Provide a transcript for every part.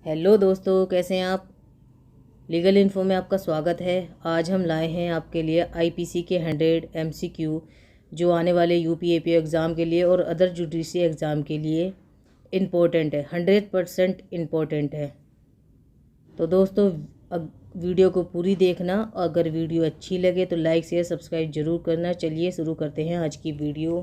Hello दोस्तों, कैसे हैं आप। लीगल इन्फो में आपका स्वागत है। आज हम लाए हैं आपके लिए आईपीसी के 100 एमसीक्यू जो आने वाले यूपीएपी एग्ज़ाम के लिए और अदर जुडिशरी एग्ज़ाम के लिए इम्पोर्टेंट है, 100% इम्पोर्टेंट है। तो दोस्तों वीडियो को पूरी देखना। अगर वीडियो अच्छी लगे तो लाइक शेयर सब्सक्राइब जरूर करना। चलिए शुरू करते हैं आज की वीडियो।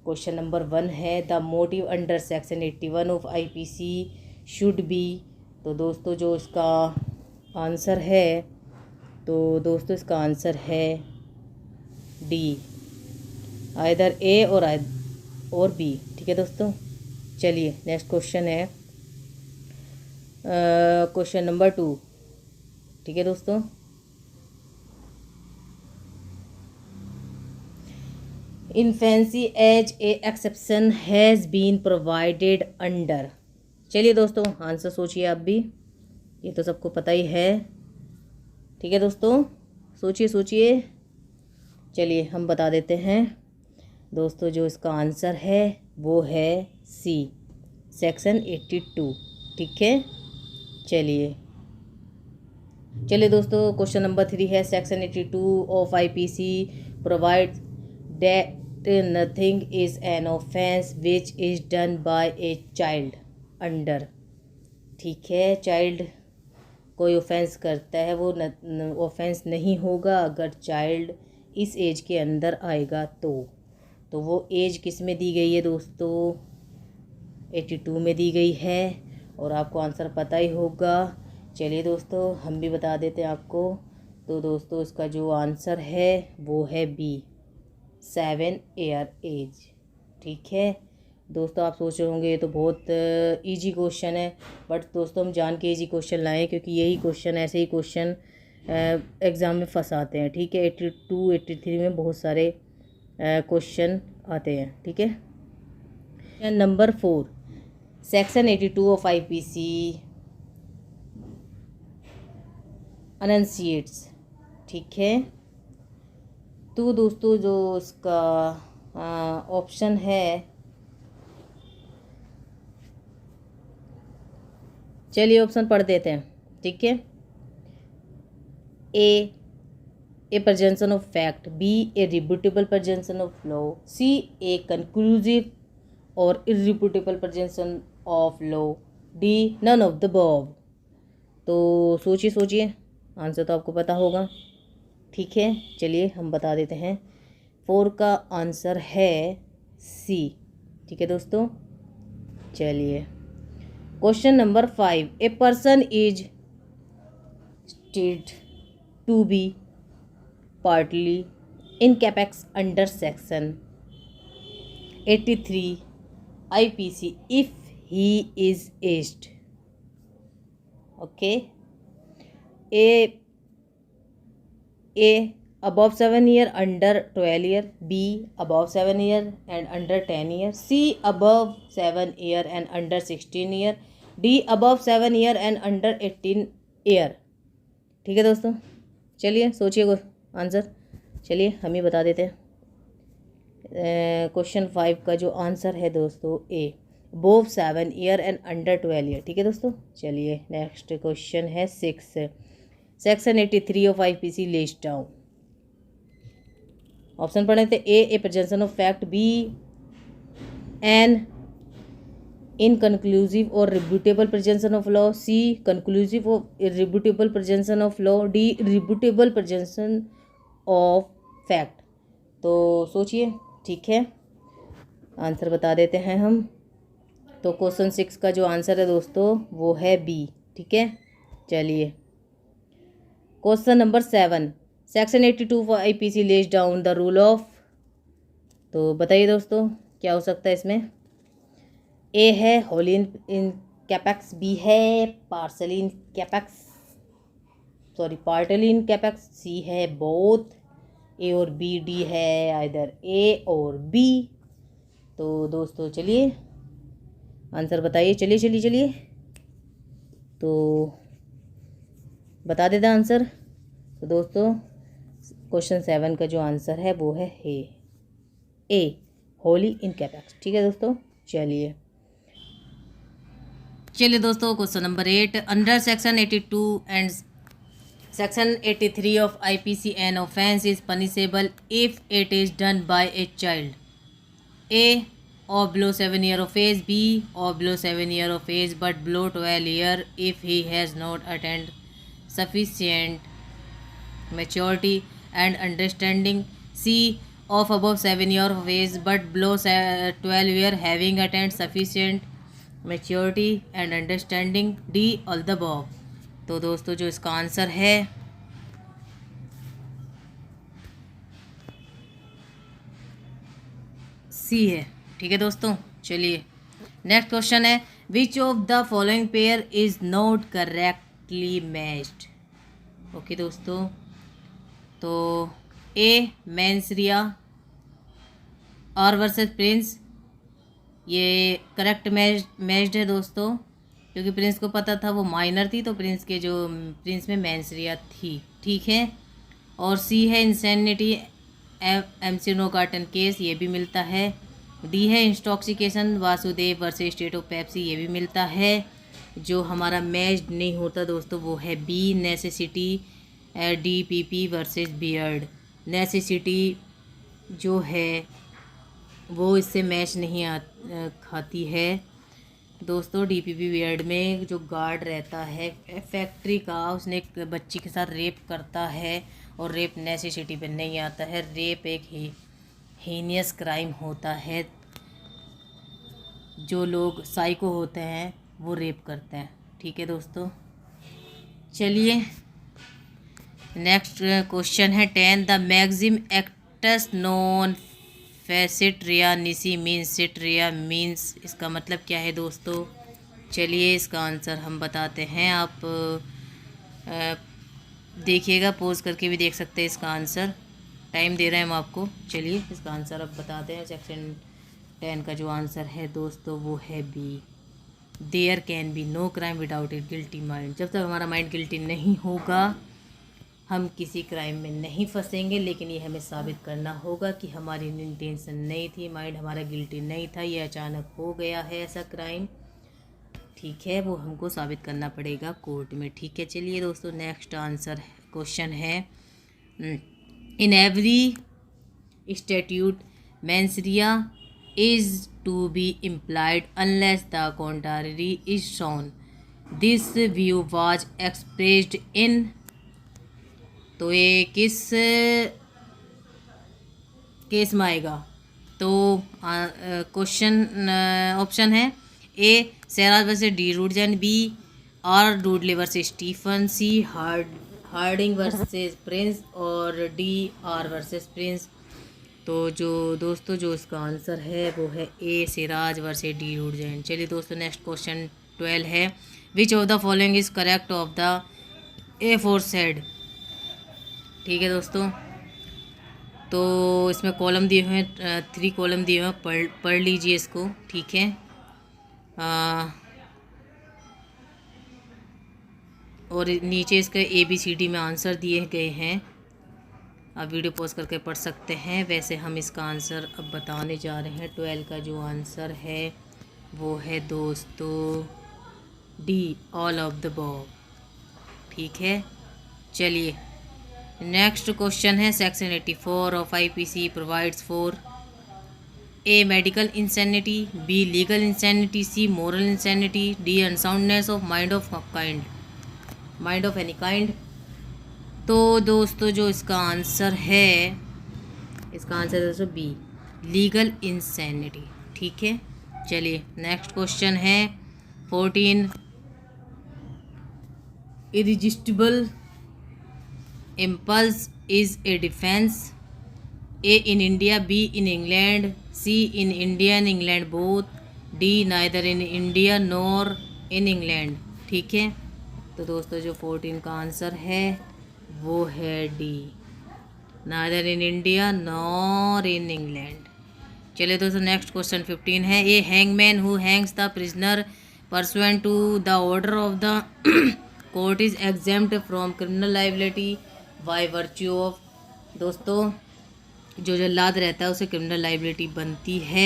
क्वेश्चन नंबर 1 है the motive under section 81 of IPC should be. तो दोस्तों जो इसका आंसर है, तो दोस्तों इसका आंसर है डी, आइदर ए और बी। ठीक है दोस्तों, चलिए नेक्स्ट क्वेश्चन है क्वेश्चन नंबर 2। ठीक है दोस्तों, infancy as a exception has been provided under. चलिए दोस्तों आंसर सोचिए आप भी, ये तो सबको पता ही है। ठीक है दोस्तों, सोचिए। चलिए हम बता देते हैं दोस्तों, जो इसका आंसर है वो है सी, सेक्शन 82। ठीक है, चलिए दोस्तों क्वेश्चन नंबर 3 है section 82 of IPC provide that nothing is an offence which is done by a child under. ठीक है, चाइल्ड कोई ऑफेंस करता है वो ऑफेंस नहीं होगा अगर चाइल्ड इस एज के अंदर आएगा तो वो एज किस में दी गई है दोस्तों, 82 में दी गई है और आपको आंसर पता ही होगा। चलिए दोस्तों हम भी बता देते हैं आपको। तो दोस्तों इसका जो आंसर है वो है बी, 7 ईयर एज। ठीक है दोस्तों, आप सोच रहे होंगे ये तो बहुत इजी क्वेश्चन है, बट दोस्तों हम जान के इजी क्वेश्चन लाएं क्योंकि यही क्वेश्चन, ऐसे ही क्वेश्चन एग्ज़ाम में फंसाते हैं। ठीक है, 82 83 में बहुत सारे क्वेश्चन आते हैं। ठीक है, नंबर 4 सेक्शन 82 ऑफ आईपीसी अनंशिएट्स। ठीक है, तो दोस्तों जो इसका ऑप्शन है, चलिए ऑप्शन पढ़ देते हैं। ठीक है, A presumption of fact, B a rebuttable presumption of law, C a conclusive और irrebuttable presumption of law, D none of the above. तो सोचिए, आंसर तो आपको पता होगा। ठीक है, चलिए हम बता देते हैं। 4 का आंसर है सी। ठीक है दोस्तों, चलिए question number 5 a person is stated to be partly incapax under section 83 IPC if he is aged. Okay, A above 7 year under 12 year, B above 7 year and under 10 year, C above 7 year and under 16 year, D above 7 year and under 18 year। ठीक है दोस्तों, चलिए सोचिए answer. चलिए हम ही बता देते हैं। क्वेश्चन 5 का जो आंसर है दोस्तों ए, above 7 year and under 12 year। ठीक है दोस्तों, चलिए नेक्स्ट क्वेश्चन है 6 section 83 of IPC list down. Option पढ़े थे, A presumption of fact, B an inconclusive और rebuttable presumption of law, C conclusive और irrebuttable presumption of law, D irrebuttable presumption of fact. तो सोचिए। ठीक है, आंसर बता देते हैं हम। तो क्वेश्चन 6 का जो आंसर है दोस्तों वो है बी। ठीक है, चलिए question number 7 section 82 for IPC lays down the rule of. तो बताइए दोस्तों क्या हो सकता है इसमें। ए है होली इन कैपेक्स, बी है पार्टली इन कैपेक्स, सी है बोथ, ए और बी, डी है आइदर ए और बी। तो दोस्तों चलिए आंसर बताइए। चलिए तो बता देते आंसर। तो दोस्तों क्वेश्चन 7 का जो आंसर है वो है ए होली इन कैपेक्स। ठीक है दोस्तों, चलिए चलिए दोस्तों, question number 8, under section 82 and section 83 of IPC an offence is punishable if it is done by a child, A or below 7 year of age, B or below 7 year of age but below 12 year if he has not attained sufficient maturity and understanding, C of above 7 year of age but below 12 year having attained sufficient maturity and understanding, D all the above। तो दोस्तों जो इसका answer है सी है। ठीक है दोस्तों, चलिए नेक्स्ट क्वेश्चन है, which of the following pair is not correctly matched. Okay दोस्तों, तो ए मैंसरिया और वर्सेस प्रिंस, ये करेक्ट मैच्ड है दोस्तों, क्योंकि प्रिंस को पता था वो माइनर थी, तो प्रिंस में मैंसरिया थी। ठीक है, और सी है इंसैनिटी MC नो कार्टन केस, ये भी मिलता है। डी है intoxication Vasudev versus state of Pepsu, ये भी मिलता है। जो हमारा मैच नहीं होता दोस्तों वो है B necessity DPP versus Beard. Necessity जो है वो इससे मैच नहीं खाती है दोस्तों। DPP बियर्ड में जो गार्ड रहता है फैक्ट्री का, उसने एक बच्ची के साथ रेप करता है और रेप नेसेसिटी पे नहीं आता है। रेप एक हीनियस क्राइम होता है, जो लोग साइको होते हैं वो रेप करते हैं। ठीक है दोस्तों, चलिए नेक्स्ट क्वेश्चन है 10, the maxim acts non फेसिट्रिया निसी means sit rea means, इसका मतलब क्या है दोस्तों। चलिए इसका आंसर हम बताते हैं, आप देखिएगा, पोज करके भी देख सकते हैं इसका आंसर, टाइम दे रहे हैं हम आपको। चलिए इसका आंसर अब बताते हैं। सेक्शन 10 का जो आंसर है दोस्तों वो है B, there can be no crime without a guilty mind. जब तक हमारा माइंड गिल्टी नहीं होगा हम किसी क्राइम में नहीं फंसेंगे, लेकिन ये हमें साबित करना होगा कि हमारी इंटेंशन नहीं थी, माइंड हमारा गिल्टी नहीं था, ये अचानक हो गया है ऐसा क्राइम। ठीक है, वो हमको साबित करना पड़ेगा कोर्ट में। ठीक है, चलिए दोस्तों नेक्स्ट आंसर क्वेश्चन है, in every statute mens rea is to be implied unless the contrary is shown, this view was expressed in, तो ये किस केस में आएगा। तो क्वेश्चन ऑप्शन है A Sherras versus De Rutzen, B R Dudley versus Stephen, C Harding versus Prince, और D R versus Prince. तो जो दोस्तों जो इसका आंसर है वो है A Sherras versus De Rutzen. चलिए दोस्तों नेक्स्ट क्वेश्चन 12 है, which of the following is correct of the aforesaid। ठीक है दोस्तों, तो इसमें कॉलम दिए हुए हैं, 3 कॉलम दिए हुए हैं, पढ़ लीजिए इसको। ठीक है, और नीचे इसके ABCD में आंसर दिए गए हैं, आप वीडियो पॉज करके पढ़ सकते हैं। वैसे हम इसका आंसर अब बताने जा रहे हैं। 12 का जो आंसर है वो है दोस्तों D all of the above. ठीक है, चलिए नेक्स्ट क्वेश्चन है, section 84 of IPC provides for a medical insanity, B legal insanity, C moral insanity, D unsoundness of mind of any kind. तो दोस्तों जो इसका आंसर है दोस्तों बी लीगल इंसैनिटी। ठीक है, चलिए नेक्स्ट क्वेश्चन है 14, इरिजिस्टिबल impulse is a defense, A in India, B in England, C in India and England both, D neither in India nor in England। ठीक है, तो दोस्तों जो 14 का आंसर है वो है D, neither in India nor in England। चलिए दोस्तों नेक्स्ट क्वेश्चन 15 है, a hangman who hangs the prisoner pursuant to the order of the court is exempt from criminal liability by virtue of. दोस्तों जो जल्लाद रहता है उसे क्रिमिनल लाइबिलिटी बनती है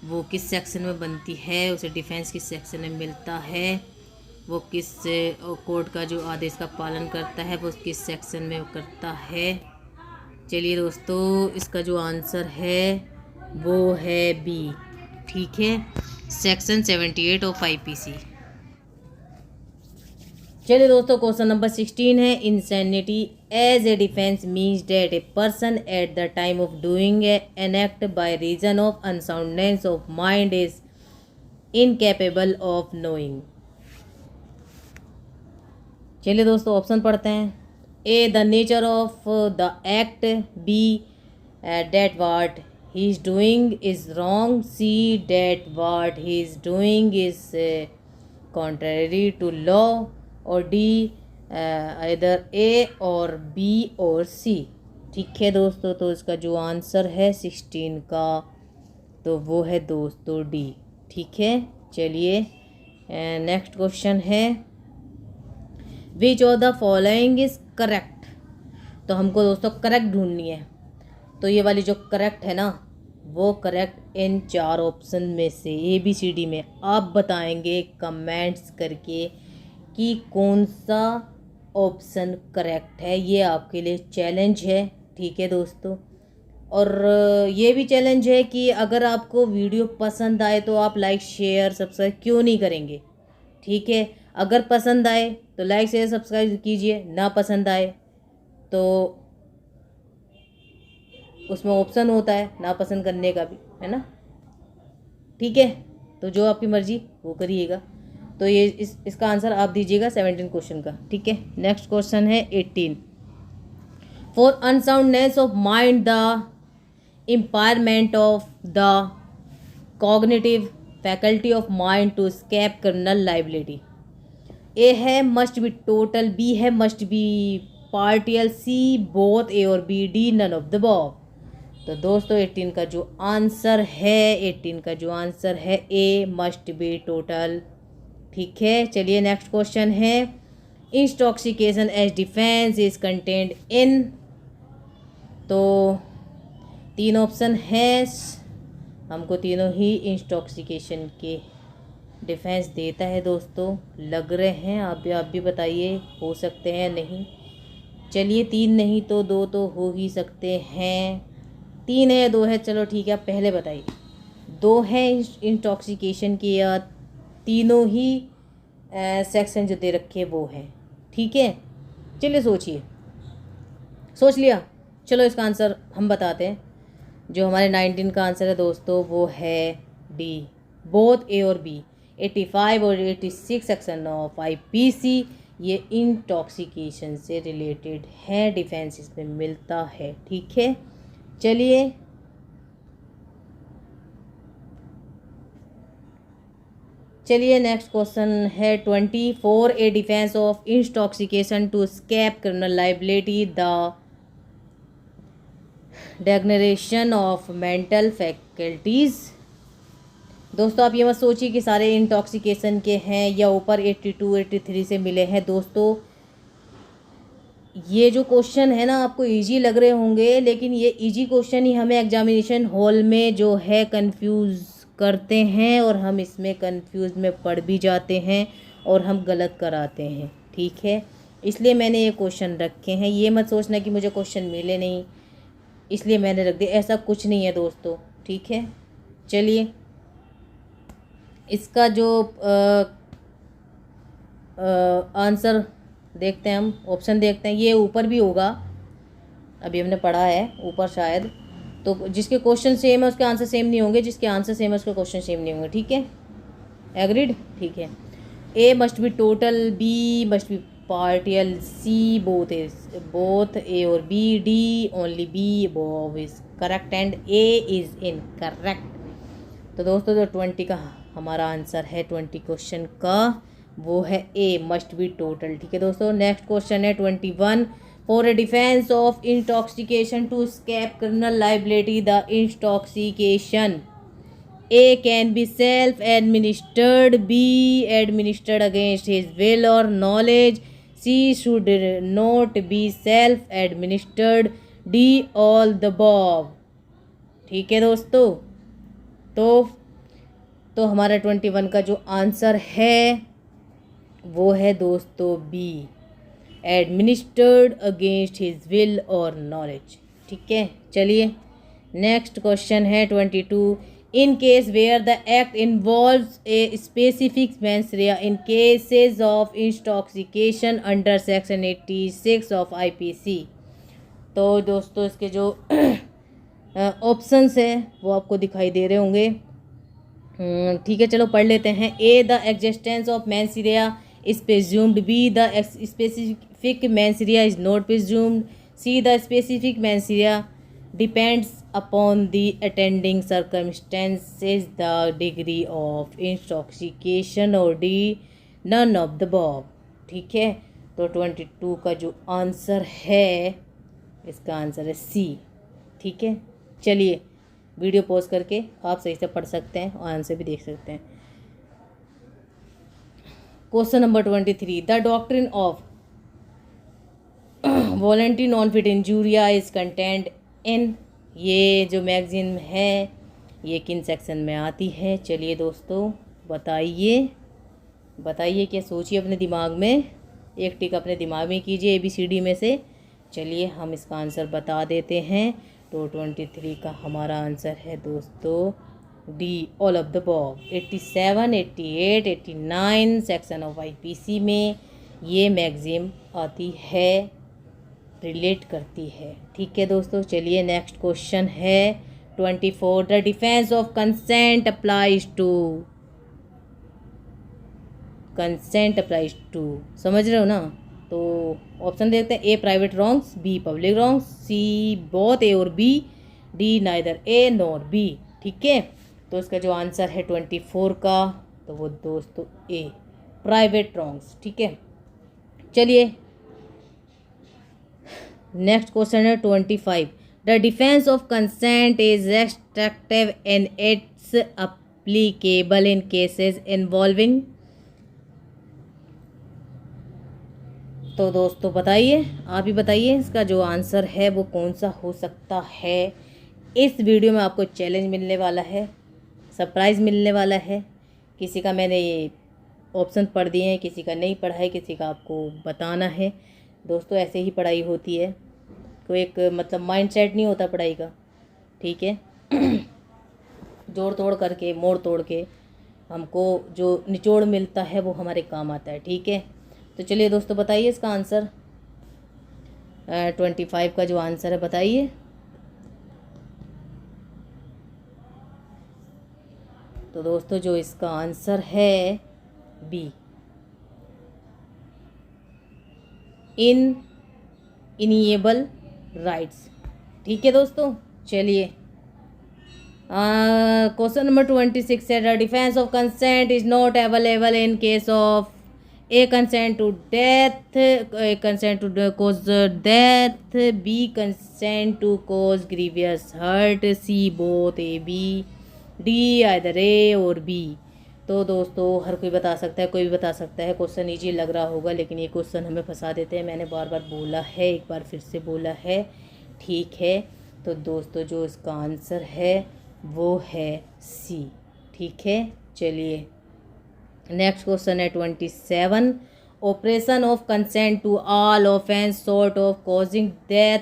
वो किस सेक्शन में बनती है, उसे डिफेंस किस सेक्शन में मिलता है, वो किस कोर्ट का जो आदेश का पालन करता है वो किस सेक्शन में वो करता है। चलिए दोस्तों, इसका जो आंसर है वो है बी। ठीक है, सेक्शन 78 ऑफ आईपीसी। चलिए दोस्तों, क्वेश्चन नंबर 16 है, insanity as a defence means that a person at the time of doing an act by reason of unsoundness of mind is incapable of knowing. चलिए दोस्तों, option पढ़ते हैं। A, the nature of the act. B, that what he is doing is wrong. C, that what he is doing is contrary to law. और D, इधर A और B और सी। ठीक है दोस्तों, तो इसका जो आंसर है 16 का तो वो है दोस्तों डी। ठीक है, चलिए नेक्स्ट क्वेश्चन है, which of the following is correct. तो हमको दोस्तों करेक्ट ढूंढनी है, तो ये वाली जो करेक्ट है ना वो करेक्ट इन 4 ऑप्शन में से ABCD में आप बताएंगे कमेंट्स करके कि कौन सा ऑप्शन करेक्ट है। ये आपके लिए चैलेंज है। ठीक है दोस्तों, और ये भी चैलेंज है कि अगर आपको वीडियो पसंद आए तो आप लाइक शेयर सब्सक्राइब क्यों नहीं करेंगे। ठीक है, अगर पसंद आए तो लाइक शेयर सब्सक्राइब कीजिए, ना पसंद आए तो उसमें ऑप्शन होता है ना पसंद करने का भी, है ना। ठीक है, तो जो आपकी मर्जी वो करिएगा। तो ये इसका आंसर आप दीजिएगा 17 क्वेश्चन का। ठीक है, नेक्स्ट क्वेश्चन है 18, for unsoundness of mind the impairment of the cognitive faculty of mind to escape criminal liability. A है मस्ट बी टोटल, बी है must be partial, C both A और B, D none of the above. तो दोस्तों 18 का जो answer है A must be total. ठीक है, चलिए नेक्स्ट क्वेश्चन है, intoxication as defence is contained in. तो 3 ऑप्शन है, हमको तीनों ही इंटॉक्सिकेशन के डिफेंस देता है दोस्तों, लग रहे हैं। आप भी बताइए हो सकते हैं नहीं। चलिए 3 नहीं तो 2 तो हो ही सकते हैं। 3 है या 2 है, चलो ठीक है, आप पहले बताइए। 2 है इंटॉक्सिकेशन की या तीनों ही सेक्शन जो दे रखे वो हैं। ठीक है, चलिए सोचिए, सोच लिया। चलो इसका आंसर हम बताते हैं। जो हमारे 19 का आंसर है दोस्तों वो है डी, बोथ ए और बी। 85 और 86 सेक्शन ऑफ आईपीसी ये इंटॉक्सिकेशन से रिलेटेड है, डिफेंस इसमें मिलता है। ठीक है, चलिए नेक्स्ट क्वेश्चन है 24, a defence of intoxication to escape criminal liability the degradation of mental faculties. दोस्तों आप ये मत सोचिए कि सारे इंटॉक्सिकेशन के हैं या ऊपर 82 83 से मिले हैं। दोस्तों ये जो क्वेश्चन है ना आपको इजी लग रहे होंगे, लेकिन ये इजी क्वेश्चन ही हमें एग्जामिनेशन हॉल में जो है कंफ्यूज करते हैं और हम इसमें कंफ्यूज में पड़ भी जाते हैं और हम गलत कराते हैं। ठीक है, इसलिए मैंने ये क्वेश्चन रखे हैं। ये मत सोचना कि मुझे क्वेश्चन मिले नहीं इसलिए मैंने रख दिया, ऐसा कुछ नहीं है दोस्तों। ठीक है, चलिए इसका जो आंसर देखते हैं, हम ऑप्शन देखते हैं। ये ऊपर भी होगा, अभी हमने पढ़ा है ऊपर शायद, तो जिसके क्वेश्चन सेम है उसके आंसर सेम नहीं होंगे, जिसके आंसर सेम है उसके क्वेश्चन सेम नहीं होंगे। ठीक है, एग्रीड। ठीक है, A must be total, B must be partial, C both A और B, D only B above is correct and A is incorrect. तो दोस्तों जो 20 का हमारा आंसर है 20 क्वेश्चन का वो है ए मस्ट बी टोटल। ठीक है दोस्तों, नेक्स्ट क्वेश्चन है 21, for a defence of intoxication to escape criminal liability the intoxication A can be self administered, B administered against his will और knowledge, C should not be self administered, D all the above. ठीक है दोस्तों, तो तो हमारा 21 का जो answer है वो है दोस्तों B, administered against his will और नॉलेज। ठीक है, चलिए नेक्स्ट क्वेश्चन है 22। In case where the act involves a specific mens rea in cases of intoxication under section 86 of IPC। तो दोस्तों इसके जो ऑप्शंस है वो आपको दिखाई दे रहे होंगे। ठीक है, चलो पढ़ लेते हैं। A, the existence of mens rea is presumed. B, the specific mens rea is not presumed. C, the specific mens rea depends upon the attending circumstances, the degree of intoxication, or D, none of the above। ठीक है, तो 22 का जो answer है इसका answer है सी। ठीक है, चलिए वीडियो पॉज करके आप सही से पढ़ सकते हैं और आंसर भी देख सकते हैं। Question number 23। The doctrine of voluntary non fit injuria is content in, ये जो मैगजीन है ये किन सेक्शन में आती है? चलिए दोस्तों बताइए क्या, सोचिए अपने दिमाग में, एक टिक अपने दिमाग में कीजिए ABCD में से। चलिए हम इसका आंसर बता देते हैं। तो 23 का हमारा आंसर है दोस्तों D, all of the above. 87, 88, 89 section of IPC में ये मैगजीन आती है, रिलेट करती है। ठीक है दोस्तों, चलिए नेक्स्ट क्वेश्चन है 24। The defence of consent applies to, consent applies to, समझ रहे हो ना? तो ऑप्शन देखते हैं। A, private wrongs, B, public wrongs, C, both A और B, D, neither A nor B. ठीक है, तो इसका जो आंसर है 24 का, तो वो दोस्तों ए, प्राइवेट रॉन्ग्स। ठीक है, चलिए नेक्स्ट क्वेश्चन है 25। The defence of consent is restrictive and it's applicable in cases involving. तो दोस्तों बताइए, आप ही बताइए इसका जो आंसर है वो कौन सा हो सकता है। इस वीडियो में आपको चैलेंज मिलने वाला है, सरप्राइज़ मिलने वाला है। किसी का मैंने ये ऑप्शन पढ़ दिए हैं, किसी का नहीं पढ़ा है, किसी का आपको बताना है। दोस्तों ऐसे ही पढ़ाई होती है, कोई एक मतलब माइंड सेट नहीं होता पढ़ाई का। ठीक है जोड़ तोड़ करके, मोड़ तोड़ के हमको जो निचोड़ मिलता है वो हमारे काम आता है। ठीक है, तो चलिए दोस्तों बताइए इसका आंसर। 25 का जो आंसर है बताइए। तो दोस्तों जो इसका आंसर है बी, इनिएबल राइट्स। ठीक है दोस्तों, चलिए क्वेश्चन नंबर 26 है the defence of consent is not available in case of A, consent to death, consent to cause death, B, consent to cause grievous hurt, C, both A B, D, either A और B. तो दोस्तों हर कोई बता सकता है, कोई भी बता सकता है। क्वेश्चन ईजी लग रहा होगा लेकिन ये क्वेश्चन हमें फंसा देते हैं। मैंने बार बार बोला है, एक बार फिर से बोला है। ठीक है, तो दोस्तों जो इसका आंसर है वो है सी। ठीक है, चलिए नेक्स्ट क्वेश्चन है 27। Operation of consent to all offence short of causing death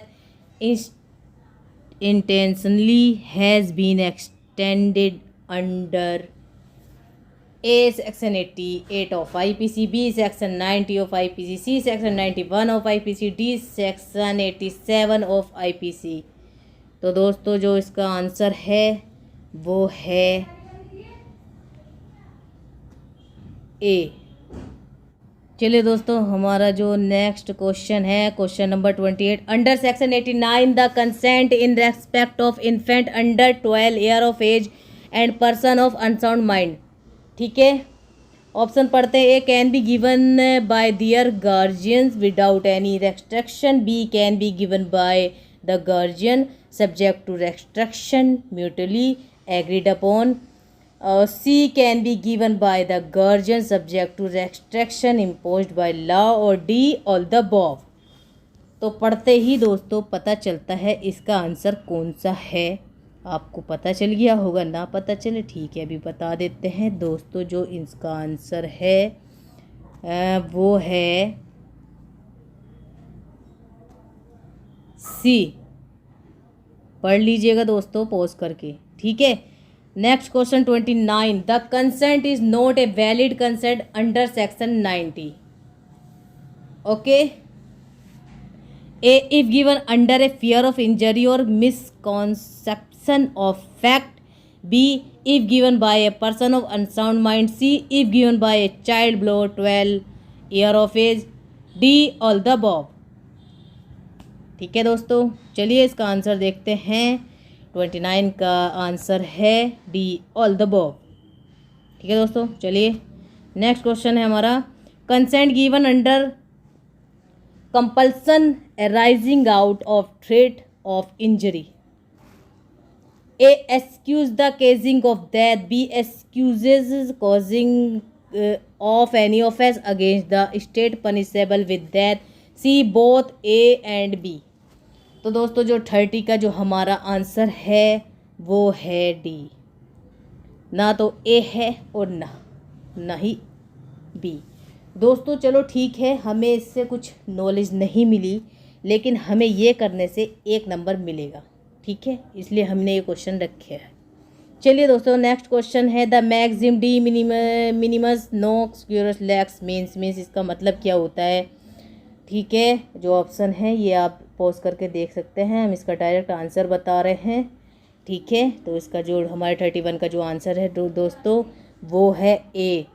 intentionally has been extended under A, section 88 of IPC, B, section 90 of IPC, C, section 91 of IPC, D, section 87 of IPC। तो दोस्तों जो इसका answer है वो है ए। चलिए दोस्तों हमारा जो नेक्स्ट क्वेश्चन है question number 28। Under section 89 the consent in respect of infant under 12 year of age and person of unsound mind. ठीक है, ऑप्शन पढ़ते हैं। A, can be given by their guardians without any restriction, B, can be given by the guardian subject to restriction mutually agreed upon, C, can be given by the guardian subject to restriction imposed by law, और D, all the above. तो पढ़ते ही दोस्तों पता चलता है इसका answer कौन सा है। आपको पता चल गया होगा, ना पता चले ठीक है अभी बता देते हैं दोस्तों। जो इसका आंसर है वो है सी। पढ़ लीजिएगा दोस्तों पॉज करके, ठीक है। Next question 29, the consent is not a valid consent under section 90। Okay, A if given under a fear of injury और misconception of fact, B if given by a person of unsound mind, C if given by a child below 12 year of age, D all the above. ठीक है दोस्तों, चलिए इसका answer देखते हैं। 29 का answer है डी ऑल द अबव। ठीक है दोस्तों, चलिए नेक्स्ट क्वेश्चन है हमारा, consent given under compulsion arising out of threat of injury, A excuse the causing of death, B excuses causing of any offense against the state punishable with death, C both A and B। तो दोस्तों जो 30 का जो हमारा answer है वो है D, ना तो ए है और ना ही बी। दोस्तों चलो ठीक है, हमें इससे कुछ नॉलेज नहीं मिली, लेकिन हमें ये करने से 1 नंबर मिलेगा, ठीक है, इसलिए हमने ये क्वेश्चन रखे हैं। चलिए दोस्तों नेक्स्ट क्वेश्चन है, द मैक्सिम डी मिनिमस नोक्स क्यूरस लैक्स मीन्स इसका मतलब क्या होता है। ठीक है, जो ऑप्शन है ये आप पॉज करके देख सकते हैं, हम इसका डायरेक्ट आंसर बता रहे हैं। ठीक है, तो इसका जो हमारे 31 का जो आंसर है दोस्तों वो है A,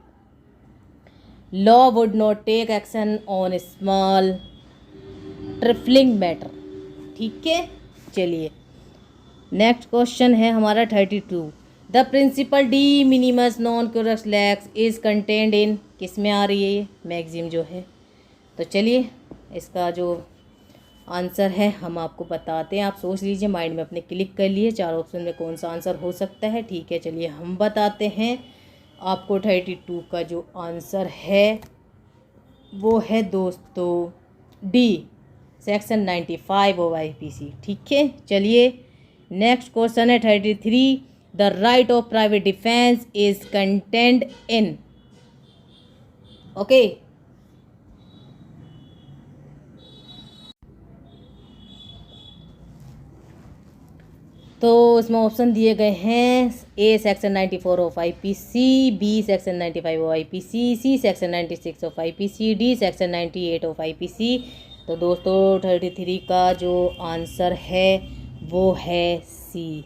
law would not take action on small trifling matter. ठीक है, चलिए नेक्स्ट क्वेश्चन है हमारा 32, the principle de minimis non curat lex is contained in, किस में आ रही है ये मैक्सिम जो है। तो चलिए इसका जो आंसर है हम आपको बताते हैं, आप सोच लीजिए, माइंड में अपने क्लिक कर लिए 4 ऑप्शन में कौन सा आंसर हो सकता है। ठीक है, चलिए हम बताते हैं आपको। 32 का जो आंसर है वो है दोस्तों डी, सेक्शन 95 ऑफ आईपीसी। ठीक है, चलिए नेक्स्ट क्वेश्चन है 33, the right of private defence is contained in. Okay, तो इसमें ऑप्शन दिए गए हैं, A section 94 of IPC, B section 95 of IPC, C section 96 of IPC, D section 98 of IPC. तो दोस्तों 33 का जो आंसर है वो है सी,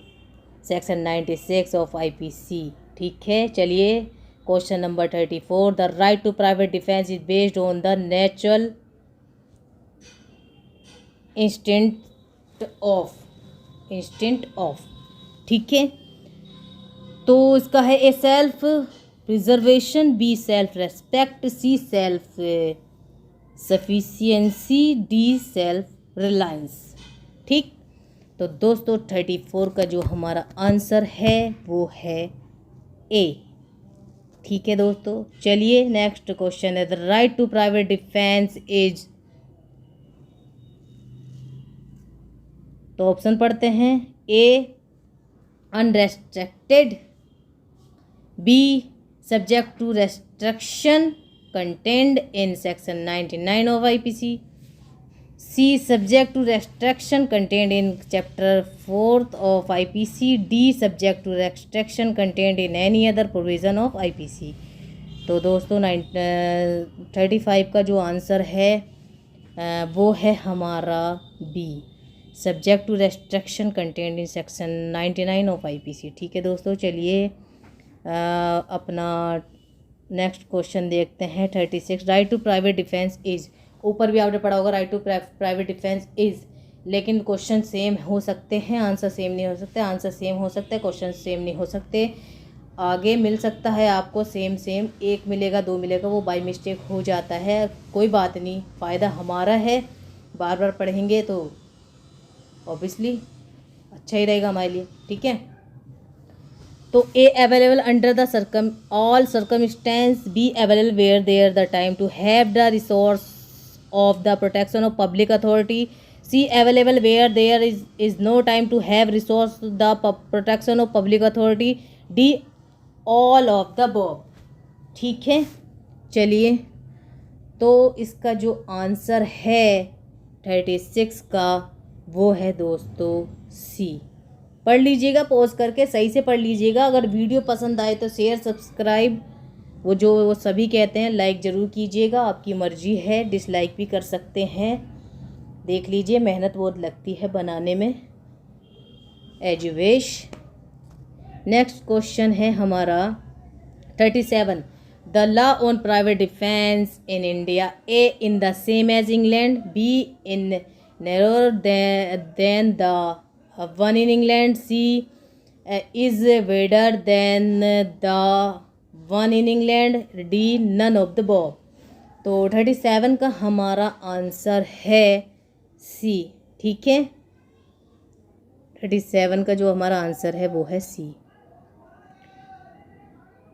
सेक्शन 96 ऑफ आईपीसी। ठीक है, चलिए question number 34, the right to private defence is based on the natural instinct of. ठीक है, तो इसका है A self preservation, B self respect, C self sufficiency, D self reliance. ठीक, तो दोस्तों 34 का जो हमारा आंसर है वो है ए। ठीक है दोस्तों, चलिए नेक्स्ट क्वेश्चन है, the right to private defence is, तो ऑप्शन पढ़ते हैं, A unrestricted, B subject to restriction contained in section 99 of IPC, C subject to restriction contained in chapter 4 of IPC, D subject to restriction contained in any other provision of IPC. तो दोस्तों 35 का जो answer है वो है हमारा B, subject to restriction contained in section 99 of IPC. ठीक है दोस्तों, चलिए अपना नेक्स्ट क्वेश्चन देखते हैं 36, right to private defence is, ऊपर भी आपने पढ़ा होगा right to private defence is, लेकिन क्वेश्चन सेम हो सकते हैं, आंसर सेम नहीं हो सकते, आंसर सेम हो सकते हैं, क्वेश्चन सेम नहीं हो सकते। आगे मिल सकता है आपको सेम 1 मिलेगा 2 मिलेगा, वो बाय मिस्टेक हो जाता है, कोई बात नहीं, फ़ायदा हमारा है, बार बार पढ़ेंगे तो ऑब्वियसली अच्छा ही रहेगा हमारे लिए। ठीक है, तो A available under the all circumstances, B available where there the time to have the recourse of the protection of public authority, C. Available where there is no time to have resource the protection of public authority. D. All of the above. ठीक है, चलिए तो इसका जो answer है 36 का वो है दोस्तों सी। पढ़ लीजिएगा, पॉज करके सही से पढ़ लीजिएगा। अगर वीडियो पसंद आए तो शेयर सब्सक्राइब वो सभी कहते हैं लाइक ज़रूर कीजिएगा, आपकी मर्जी है, डिसलाइक भी कर सकते हैं। देख लीजिए, मेहनत बहुत लगती है बनाने में, as you wish. Next question है हमारा 37। The law on private defence in India, A in the same as England, B in narrower than the one in England, C is wider than the one in England, D none of the above. तो 37 का हमारा answer है सी। ठीक है, 37 का जो हमारा answer है वो है C.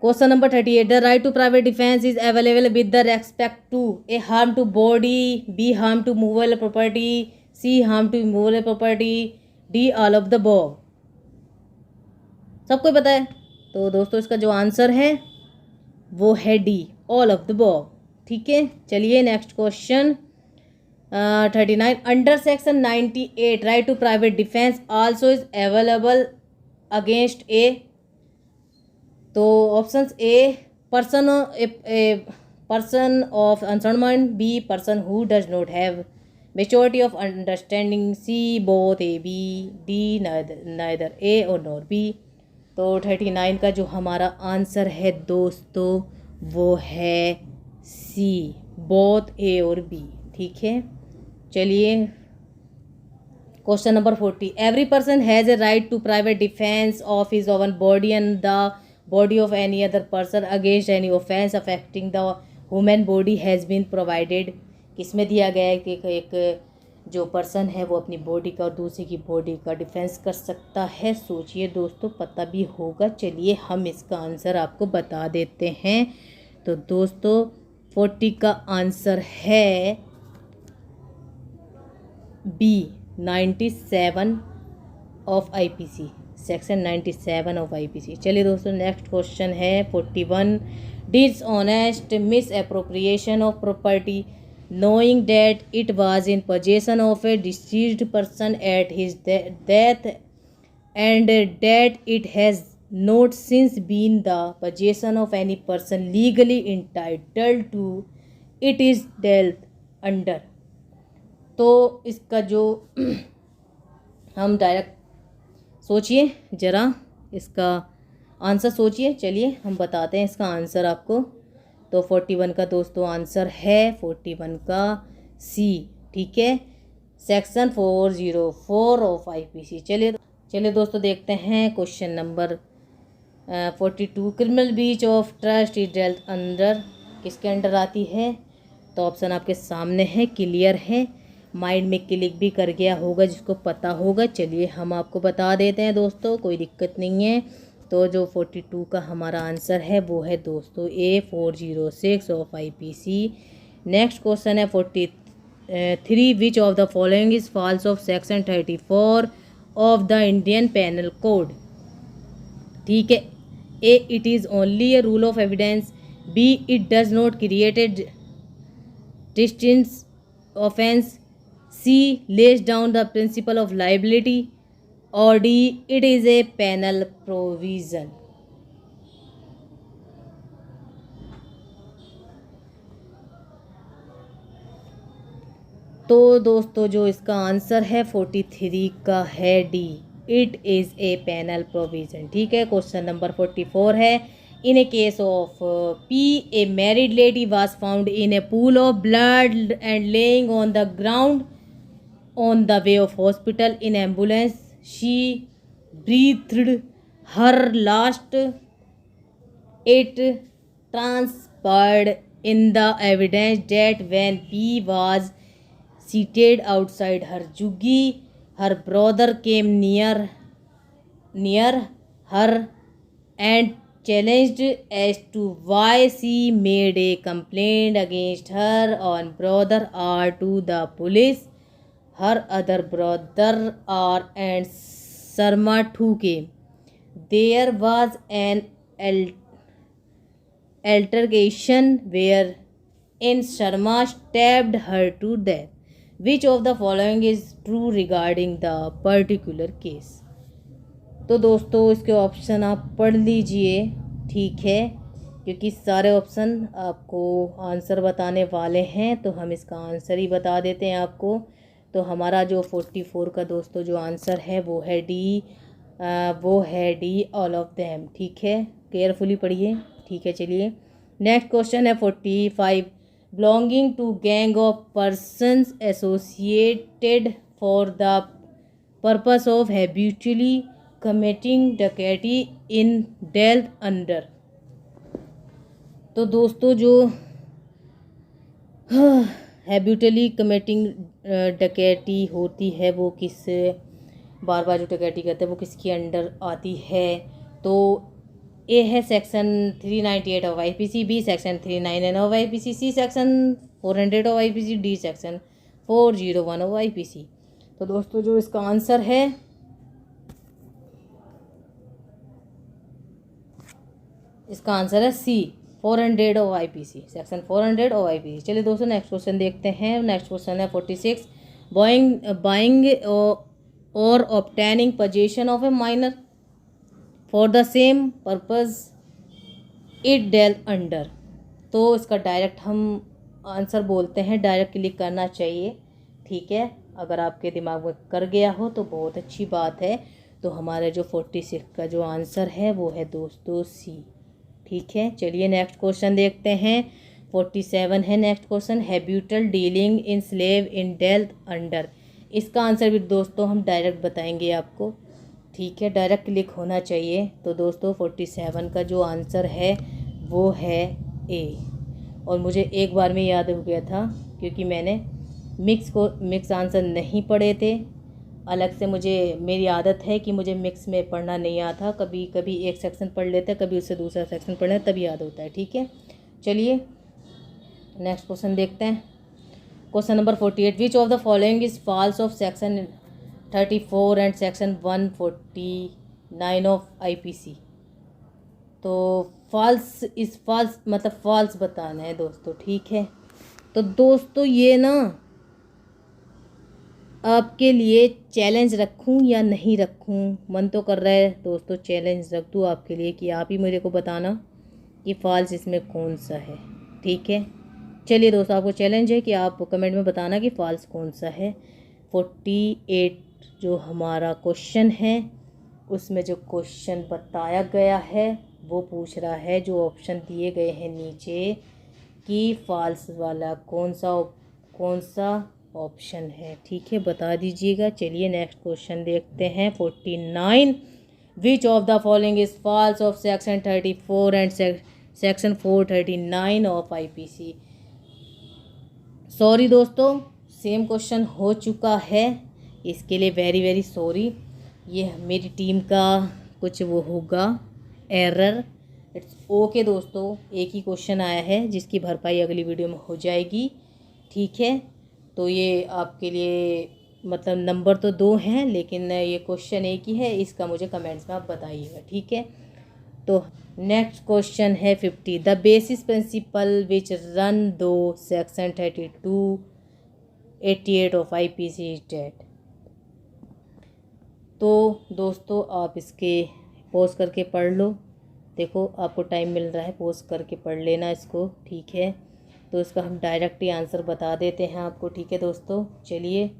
Question number 38। The right to private defence is available with the respect to A harm to body, B harm to movable property, C harm to immovable property, D all of the above. सबको पता है, तो दोस्तों इसका जो answer है वो है D, all of the above. ठीक है, चलिए next question 39। Under section 98 right to private defence also is available against a. तो options A person of uncertain, B person who does not have maturity of understanding, C both A B, D neither A और nor B. तो 39 का जो हमारा answer है दोस्तों वो है सी, बोथ ए और बी। ठीक है, चलिए question number 40। Every person has a right to private defence of his own body and the body of any other person against any offence affecting the human body has been provided. किसमें दिया गया है कि एक जो person है वो अपनी बॉडी का और दूसरे की बॉडी का डिफेंस कर सकता है। सोचिए दोस्तों, पता भी होगा। चलिए हम इसका आंसर आपको बता देते हैं। तो दोस्तों 40 का आंसर है B, 97 of IPC, section 97 of IPC. चलिए दोस्तों नेक्स्ट क्वेश्चन है 41। Dishonest misappropriation of property knowing that it was in possession of a deceased person at his death and that it has not since been the possession of any person legally entitled to it is dealt under। तो इसका जो हम direct सोचिए ज़रा, इसका answer सोचिए। चलिए हम बताते हैं इसका आंसर आपको। तो 41 का दोस्तों आंसर है 41 का सी। ठीक है, सेक्शन 404 ऑफ आईपीसी। चलिए दोस्तों देखते हैं question number 42। Criminal breach of trust is dealt under, किसके अंडर आती है? तो ऑप्शन आपके सामने है, क्लियर है, माइंड में क्लिक भी कर गया होगा जिसको पता होगा। चलिए हम आपको बता देते हैं दोस्तों, कोई दिक्कत नहीं है। तो जो 42 का हमारा आंसर है वो है दोस्तों A, 406 of IPC. Next question है 43। Which of the following is false of section 34 of the Indian panel code. ठीक है, A it is only a rule of evidence, B it does not create a distinct offence, C lays down the principle of liability, और D it is a penal provision. तो दोस्तों जो इसका answer है 43 का है D, it is a penal provision. ठीक है, क्वेश्चन नंबर 44 है। In a case of P, a married lady was found in a pool of blood and laying on the ground on the way of hospital in ambulance. She breathed her last. It transpired in the evidence that when P was seated outside her juggi, her brother came near her and challenged as to why she made a complaint against her own brother or to the police. her other brother R and Sarma too came. There was an altercation wherein Sharma stabbed her to death. Which of the following is true regarding the particular case? तो दोस्तों इसके option आप पढ़ लीजिए, ठीक है, क्योंकि सारे ऑप्शन आपको आंसर बताने वाले हैं, तो हम इसका आंसर ही बता देते हैं आपको। तो हमारा जो 44 का दोस्तों जो आंसर है वो है डी, ऑल ऑफ देम, ठीक है, केयरफुली पढ़िए, ठीक है। चलिए नेक्स्ट क्वेश्चन है 45, belonging to gang of persons associated for the purpose of habitually committing dacoity in dealt under. तो दोस्तों जो हैबिचुअली कमिटिंग डकैती होती है वो किस, बार बार जो डकैती करते हैं वो किसके अंडर आती है? तो ए है section 398 of IPC, B section 399 of IPC, C section 400 of IPC, D section 401 of IPC. तो दोस्तों जो इसका आंसर है C 400 of IPC, section 400 of IPC. चलिए दोस्तों नेक्स्ट क्वेश्चन देखते हैं। नेक्स्ट क्वेश्चन है 46, बाइंग और obtaining possession of a minor for the same purpose it dealt under. तो इसका डायरेक्ट हम आंसर बोलते हैं, डायरेक्ट क्लिक करना चाहिए, ठीक है। अगर आपके दिमाग में कर गया हो तो बहुत अच्छी बात है। तो हमारे जो 46 का जो आंसर है वो है दोस्तों सी, ठीक है। चलिए नेक्स्ट क्वेश्चन देखते हैं। 47 है next question, habitual dealing in slave in dealt under. इसका आंसर भी दोस्तों हम डायरेक्ट बताएंगे आपको, ठीक है, डायरेक्ट क्लिक होना चाहिए। तो दोस्तों 47 का जो आंसर है वो है ए। और मुझे एक बार में याद हो गया था क्योंकि मैंने मिक्स आंसर नहीं पढ़े थे। अलग से मुझे, मेरी आदत है कि मुझे मिक्स में पढ़ना नहीं आता, कभी कभी एक सेक्शन पढ़ लेते हैं, कभी उससे दूसरा सेक्शन पढ़ लेते, तभी याद होता है, ठीक है। चलिए नेक्स्ट क्वेश्चन देखते हैं। Question number 48, which of the following is false of section 34 and section 149 of IPC. तो फॉल्स मतलब फॉल्स बताना है दोस्तों, ठीक है। तो दोस्तों ये ना आपके लिए चैलेंज रखूं या नहीं रखूं, मन तो कर रहा है दोस्तों चैलेंज रख दूं आपके लिए कि आप ही मेरे को बताना कि फॉल्स इसमें कौन सा है, ठीक है। चलिए दोस्तों आपको चैलेंज है कि आप कमेंट में बताना कि फॉल्स कौन सा है। 48 जो हमारा क्वेश्चन है उसमें जो क्वेश्चन बताया गया है वो पूछ रहा है, जो ऑप्शन दिए गए हैं नीचे, कि फॉल्स वाला कौन सा ऑप्शन है, ठीक है, बता दीजिएगा। चलिए नेक्स्ट क्वेश्चन देखते हैं। 49, which of the following is false of section 34 and section 439 of IPC. Sorry दोस्तों सेम क्वेश्चन हो चुका है, इसके लिए वेरी वेरी सॉरी। ये मेरी टीम का कुछ वो होगा एरर, इट्स ओके दोस्तों। एक ही क्वेश्चन आया है जिसकी भरपाई अगली वीडियो में हो जाएगी, ठीक है। तो ये आपके लिए मतलब नंबर तो 2 हैं लेकिन ये क्वेश्चन एक ही है, इसका मुझे कमेंट्स में आप बताइएगा, ठीक है। तो नेक्स्ट क्वेश्चन है 50, the basis principle which run through section 3288 of IPC is that. तो दोस्तों आप इसके पॉज करके पढ़ लो, देखो आपको टाइम मिल रहा है, पॉज करके पढ़ लेना इसको, ठीक है। तो इसका हम डायरेक्ट ही आंसर बता देते हैं आपको, ठीक है दोस्तों। चलिए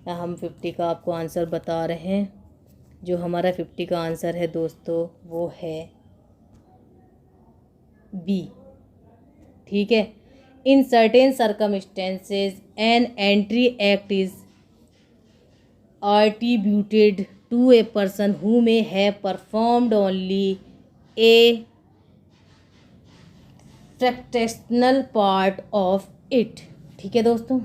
हम 50 का आपको आंसर बता रहे हैं। जो हमारा 50 का आंसर है दोस्तों वो है बी, ठीक है। In certain circumstances an entry act is attributed to a person who may have performed only a fractional part of it, ठीक है दोस्तों।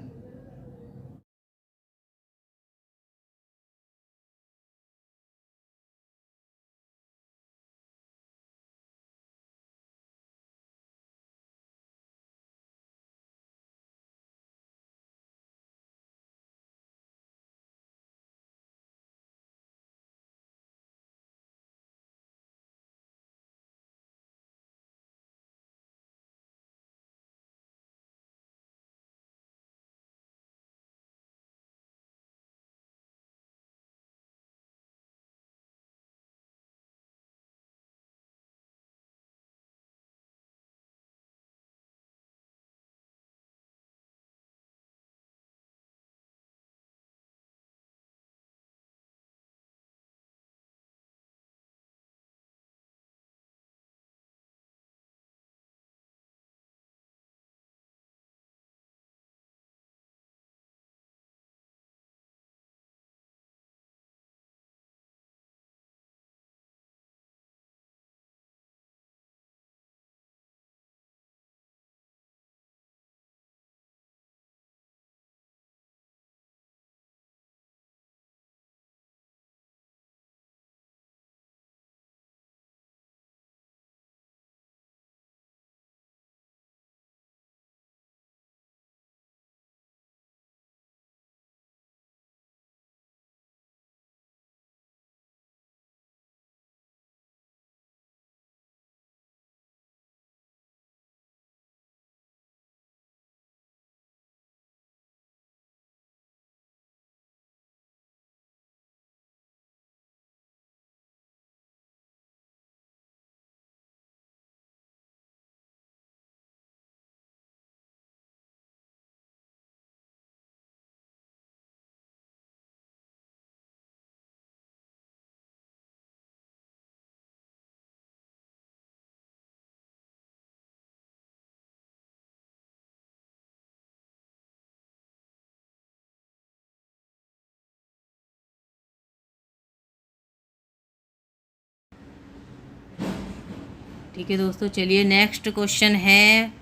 ठीक है दोस्तों, चलिए नेक्स्ट क्वेश्चन है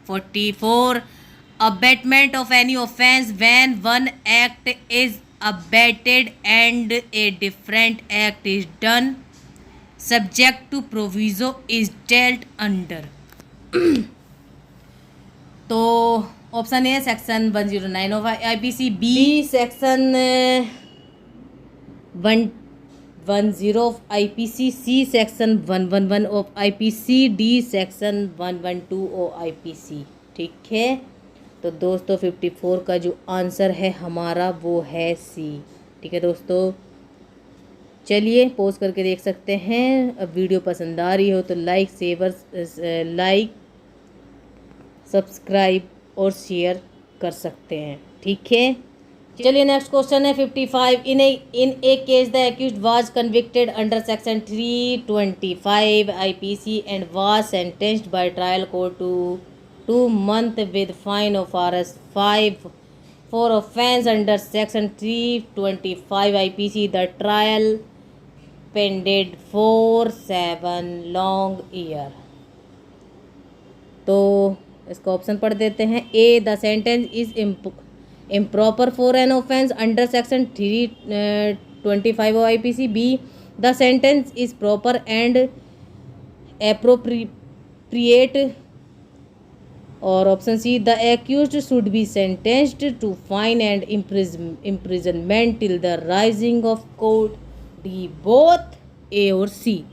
44। Abetment of any offence when one act is abetted and a different act is done subject to proviso is dealt under. तो option A section 109 of IPC, B section 110 of IPC, C section 111 of IPC, D section 112 of IPC. ठीक है, तो दोस्तों 54 का जो answer है हमारा वो है सी। ठीक है दोस्तों, चलिए पॉज करके देख सकते हैं। अब वीडियो पसंद आ रही हो तो लाइक सब्सक्राइब और शेयर कर सकते हैं। ठीक है, चलिए नेक्स्ट क्वेश्चन है 55। In a case the accused was convicted under section 325 IPC and was sentenced by trial court to 2 months with fine of Rs 5 for offence under section 325 IPC. The trial pended for 7 long year. तो इसका option पढ़ देते हैं। A the sentence is improper for an offence under section 325 of IPC. B the sentence is proper and appropriate. और option C the accused should be sentenced to fine and imprisonment till the rising of court. D both, A और C.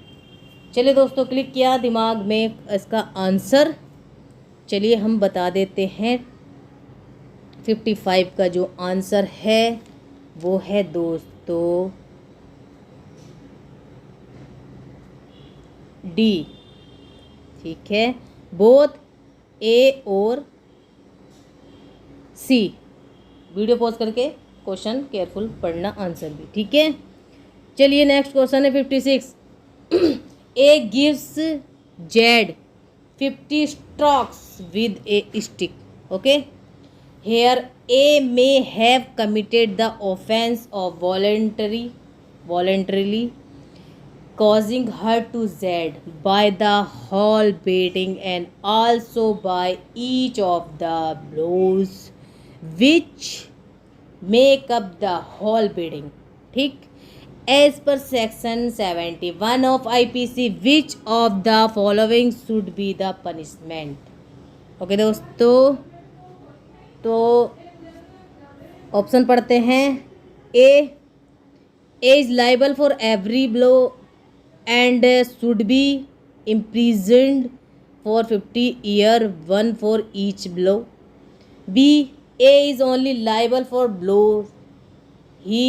चलिए दोस्तों, click किया दिमाग में इसका answer. चलिए हम बता देते हैं 55 का जो आंसर है वो है दोस्तों डी। ठीक है, बोथ ए और सी। वीडियो पॉज करके क्वेश्चन केयरफुल पढ़ना, आंसर भी। ठीक है, चलिए नेक्स्ट क्वेश्चन है 56। A gives Z 50 strokes with a stick. Okay, here A may have committed the offence of voluntarily causing hurt to Z by the whole beating and also by each of the blows which make up the whole beating. ठीक, as per section 71 of IPC, which of the following should be the punishment? Okay दोस्तों, तो option पढ़ते हैं। A is liable for every blow and should be imprisoned for 50 years, 1 for each blow. B, A is only liable for blows he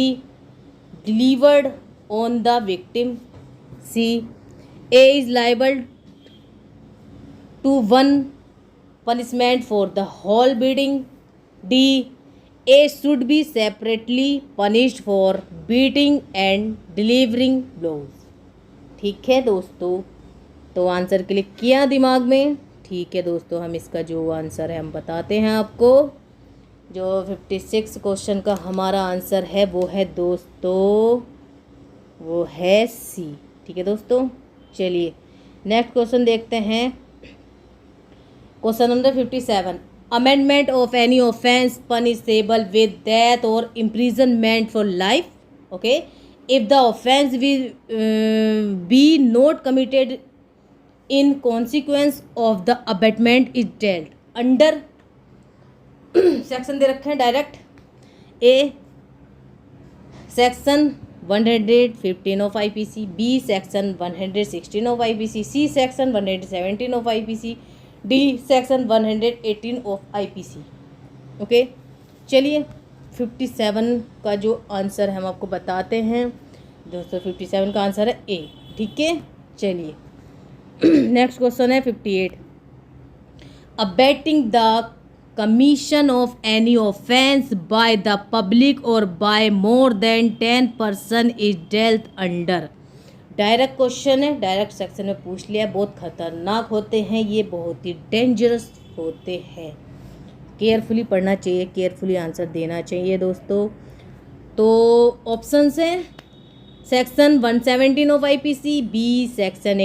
delivered on the victim. C, A is liable to one punishment for the whole beating. D, A should be separately punished for beating and delivering blows. ठीक है दोस्तों, तो answer click किया दिमाग में। ठीक है दोस्तों, हम इसका जो आंसर है हम बताते हैं आपको। जो 56 क्वेश्चन का हमारा आंसर है वो है दोस्तों, वो है सी। ठीक है दोस्तों, चलिए नेक्स्ट क्वेश्चन देखते हैं। Question number 57। Abetment of any offence punishable with death और imprisonment for life. Okay, if the offence will be not committed in consequence of the abatement is dealt under section दे रखे हैं direct. A section 115 of IPC, B section 116 of IPC, C section 117 of IPC, D section 118 of IPC. Okay, चलिए 57 का जो answer हम आपको बताते हैं दोस्तों। 57 का आंसर है ए। ठीक है, चलिए नेक्स्ट क्वेश्चन है 58। Abetting the commission of any offence by the public और by more than 10 person is dealt under. Direct question है, डायरेक्ट सेक्शन में पूछ लिया। बहुत खतरनाक होते हैं ये, बहुत ही डेंजरस होते हैं। केयरफुली पढ़ना चाहिए, केयरफुली आंसर देना चाहिए दोस्तों। तो ऑप्शन हैं section 117 of IPC, B section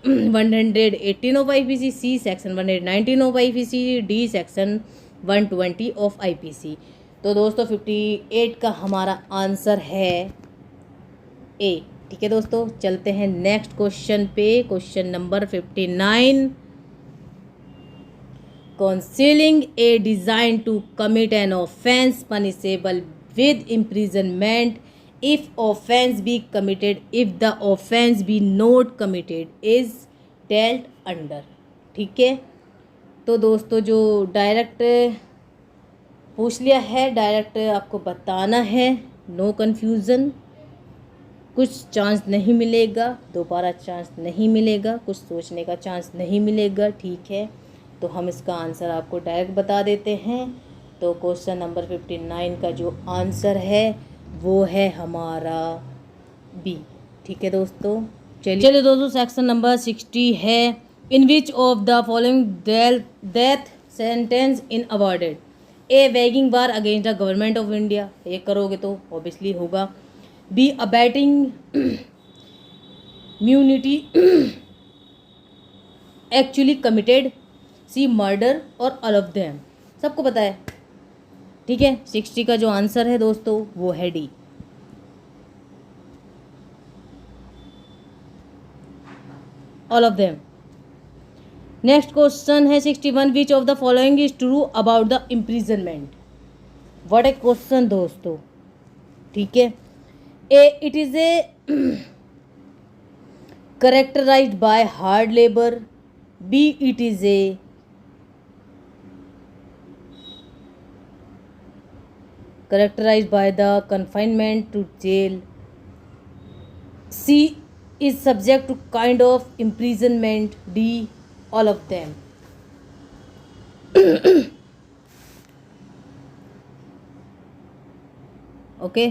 118 of IPC, C section 119 of IPC, D section 120 of IPC. तो दोस्तों 58 का हमारा आंसर है ए। ठीक है दोस्तों, चलते हैं नेक्स्ट क्वेश्चन पे। Question number 59, concealing a design to commit an offense punishable with imprisonment if offense be committed, if the offense be not committed is dealt under। ठीक है, तो दोस्तों जो डायरेक्ट पूछ लिया है, डायरेक्ट आपको बताना है, नो कन्फ्यूज़न, कुछ चांस नहीं मिलेगा, दोबारा चांस नहीं मिलेगा, कुछ सोचने का चांस नहीं मिलेगा। ठीक है, तो हम इसका आंसर आपको डायरेक्ट बता देते हैं। तो क्वेश्चन नंबर 59 का जो आंसर है वो है हमारा बी। ठीक है दोस्तों, चलिए दोस्तों सेक्शन नंबर 60 है, in which of the following death sentence in awarded, A waging war against the government of India, ये करोगे तो ऑब्वियसली होगा, B abetting mutiny actually committed, C murder और ऑल ऑफ देम। सबको पता है। ठीक है, 60 का जो आंसर है दोस्तों वो है D, all of them. Next question है 61, which of the following is true about the imprisonment. What a question दोस्तों। ठीक है, A it is a characterised by hard labour, B it is a characterized by the confinement to jail, C is subject to kind of imprisonment, D all of them। Okay,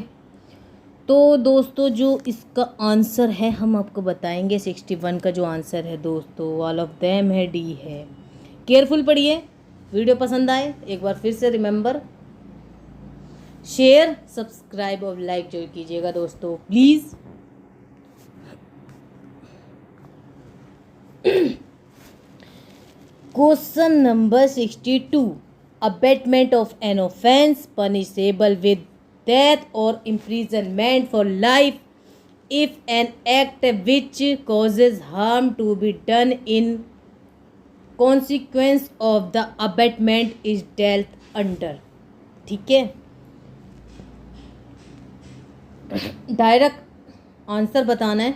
तो दोस्तों जो इसका answer है हम आपको बताएंगे। 61 का जो आंसर है दोस्तों ऑल ऑफ देम है, डी है। केयरफुल पढ़िए, वीडियो पसंद आए एक बार फिर से रिमेंबर शेयर सब्सक्राइब और लाइक जरूर कीजिएगा दोस्तों please. Question number 62, abetment of an offence punishable with death और imprisonment for life if an act which causes harm to be done in consequence of the abetment is dealt under. ठीक है, direct answer बताना है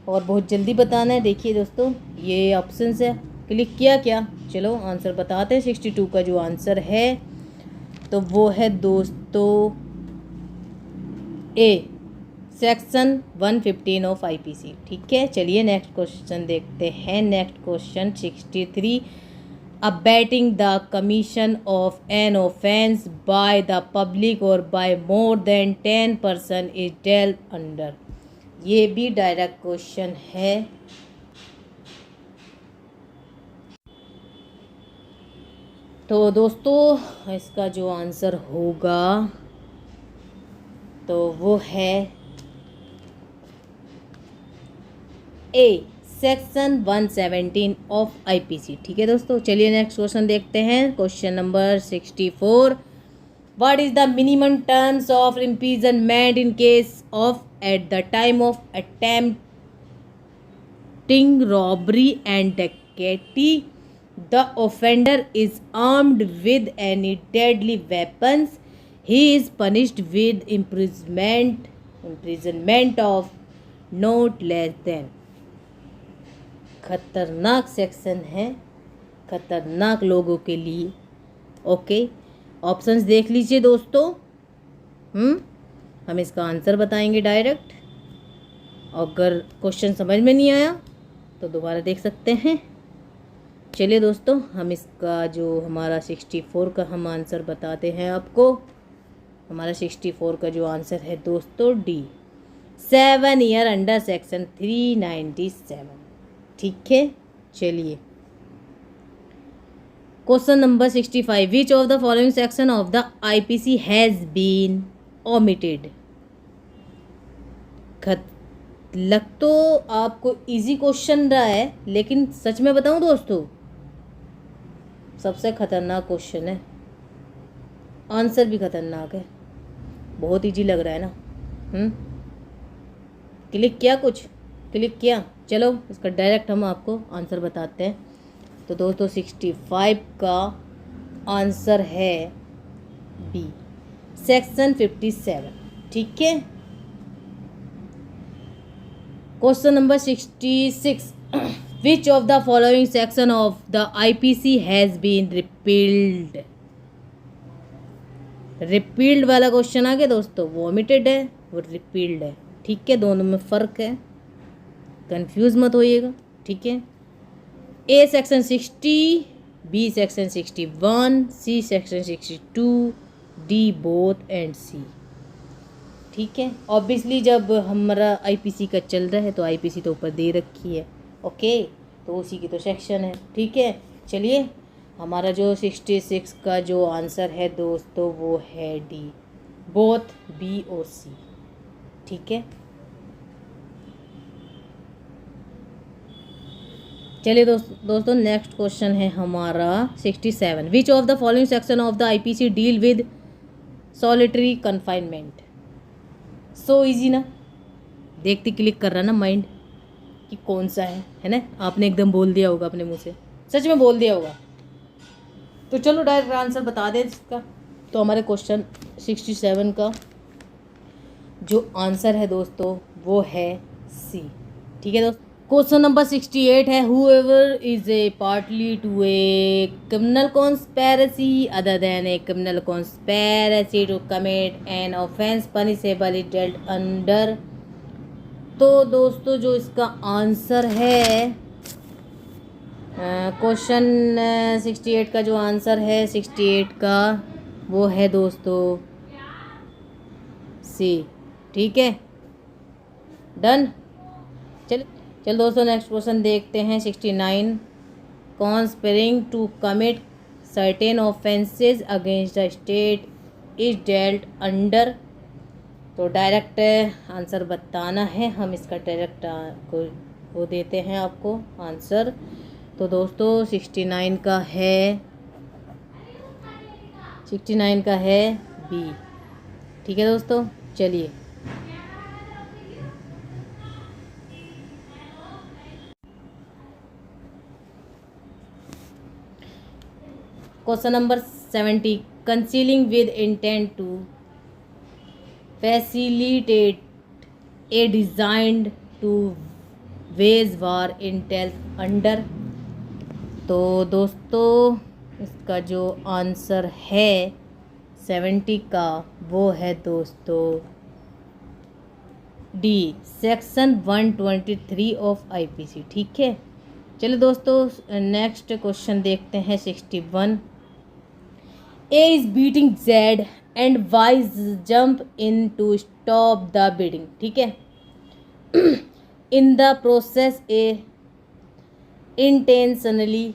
और बहुत जल्दी बताना है। देखिए दोस्तों ये ऑप्शंस है, क्लिक किया क्या, चलो आंसर बताते हैं। 62 का जो आंसर है तो वो है दोस्तों ए सेक्शन 115 ऑफ आईपीसी। ठीक है, चलिए नेक्स्ट क्वेश्चन देखते हैं। Next question 63, abetting the commission of an offence by the public or by more than 10 person is dealt under। ये भी डायरेक्ट क्वेश्चन है। तो दोस्तों इसका जो आंसर होगा तो वो है ए सेक्शन 117 ऑफ आईपीसी। ठीक है दोस्तों, चलिए नेक्स्ट क्वेश्चन देखते हैं। Question number 64, what is the minimum terms of imprisonment in case of at the time of attempting robbery and dacoity the offender is armed with any deadly weapons, he is punished with imprisonment of not less than. खतरनाक section है, खतरनाक लोगों के लिए। Okay, options देख लीजिए दोस्तों। हम इसका आंसर बताएंगे डायरेक्ट। अगर क्वेश्चन समझ में नहीं आया तो दोबारा देख सकते हैं। चलिए दोस्तों हम इसका जो हमारा 64 का हम आंसर बताते हैं आपको। हमारा 64 का जो आंसर है दोस्तों डी, 7 ईयर अंडर सेक्शन 397। ठीक है, चलिए question number 65, which of the following section of the IPC has been omitted. लग तो आपको इजी क्वेश्चन रहा है, लेकिन सच में बताऊं दोस्तों, सबसे खतरनाक क्वेश्चन है, आंसर भी खतरनाक है। बहुत इजी लग रहा है ना? क्लिक किया? कुछ क्लिक किया? चलो इसका डायरेक्ट हम आपको आंसर बताते हैं। तो दोस्तों 65 का आंसर है बी, सेक्शन 57। ठीक है। Question number 66, which of the following section of the IPC has been repealed? Repealed वाला क्वेश्चन आ गया दोस्तों, वो ओमिटेड है, वो रिपील्ड है। ठीक है, दोनों में फ़र्क है, कंफ्यूज मत होइएगा। ठीक है। A section 60, B section 61, C section 62, D both and C. ठीक है। ऑब्वियसली जब हमारा आईपीसी का चल रहा है तो आईपीसी तो ऊपर दे रखी है। ओके, तो उसी की तो सेक्शन है। ठीक है। चलिए, हमारा जो 66 का जो आंसर है दोस्तों वो है डी, बोथ बी और सी। ठीक है। चलिए दोस्तों नेक्स्ट क्वेश्चन है हमारा 67, विच of the following section of the IPC deal with solitary confinement? So easy ना, देखते क्लिक कर रहा ना माइंड कि कौन सा है ना? आपने एकदम बोल दिया होगा अपने मुंह से, सच में बोल दिया होगा। तो चलो डायरेक्ट आंसर बता दें इसका। तो हमारे क्वेश्चन 67 का जो आंसर है दोस्तों वो है सी। ठीक है दोस्तों। क्वेश्चन नंबर 68 है, whoever is a party to a criminal conspiracy other than a criminal conspiracy to commit an offense punishable is dealt under। तो दोस्तों जो इसका आंसर है क्वेश्चन 68 का जो आंसर है 68 का वो है दोस्तों सी। ठीक है, डन। चल दोस्तों नेक्स्ट क्वेश्चन देखते हैं 69, conspiring to commit certain offences against the state is dealt under. तो डायरेक्ट आंसर बताना है, हम इसका डायरेक्ट को देते हैं आपको आंसर। तो दोस्तों 69 का है बी। ठीक है दोस्तों, चलिए question number 70, concealing with intent to facilitate a designed to wage war intel under. तो दोस्तों इसका जो आंसर है 70 का वो है दोस्तों डी, सेक्शन 123 ऑफ आईपीसी। ठीक है। चलिए दोस्तों नेक्स्ट क्वेश्चन देखते हैं 61, A is beating Z and Y jump in to stop the beating. ठीक है। In the process A intentionally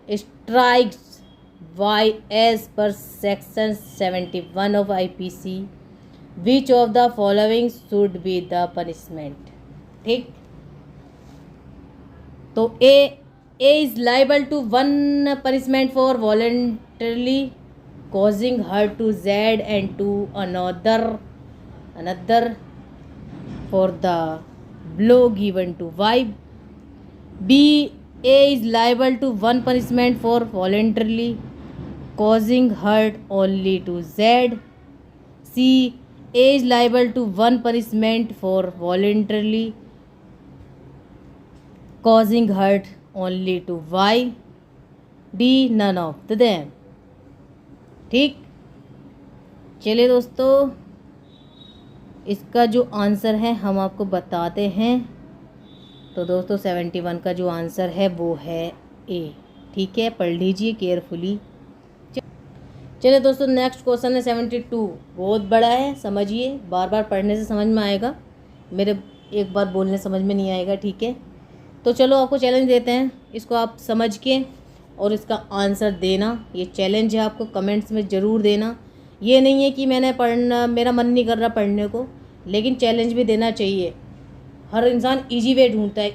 strikes Y as per section 71 of IPC, which of the following should be the punishment? ठीक, तो A is liable to 1 punishment फॉर voluntarily causing hurt to Z and to another for the blow given to Y. B, A is liable to 1 punishment for voluntarily causing hurt only to Z. C, A is liable to 1 punishment for voluntarily causing hurt only to Y. D, none of them. ठीक, चलिए दोस्तों इसका जो answer है हम आपको बताते हैं। तो दोस्तों 71 का जो आंसर है वो है ए। ठीक है, पढ़ लीजिए केयरफुली। चलिए दोस्तों नेक्स्ट क्वेश्चन है 72, बहुत बड़ा है, समझिए, बार बार पढ़ने से समझ में आएगा, मेरे एक बार बोलने समझ में नहीं आएगा। ठीक है, तो चलो आपको चैलेंज देते हैं, इसको आप समझ के और इसका आंसर देना। ये चैलेंज है, आपको कमेंट्स में ज़रूर देना। ये नहीं है कि मैंने पढ़ना, मेरा मन नहीं कर रहा पढ़ने को, लेकिन चैलेंज भी देना चाहिए। हर इंसान इजी वे ढूंढता है,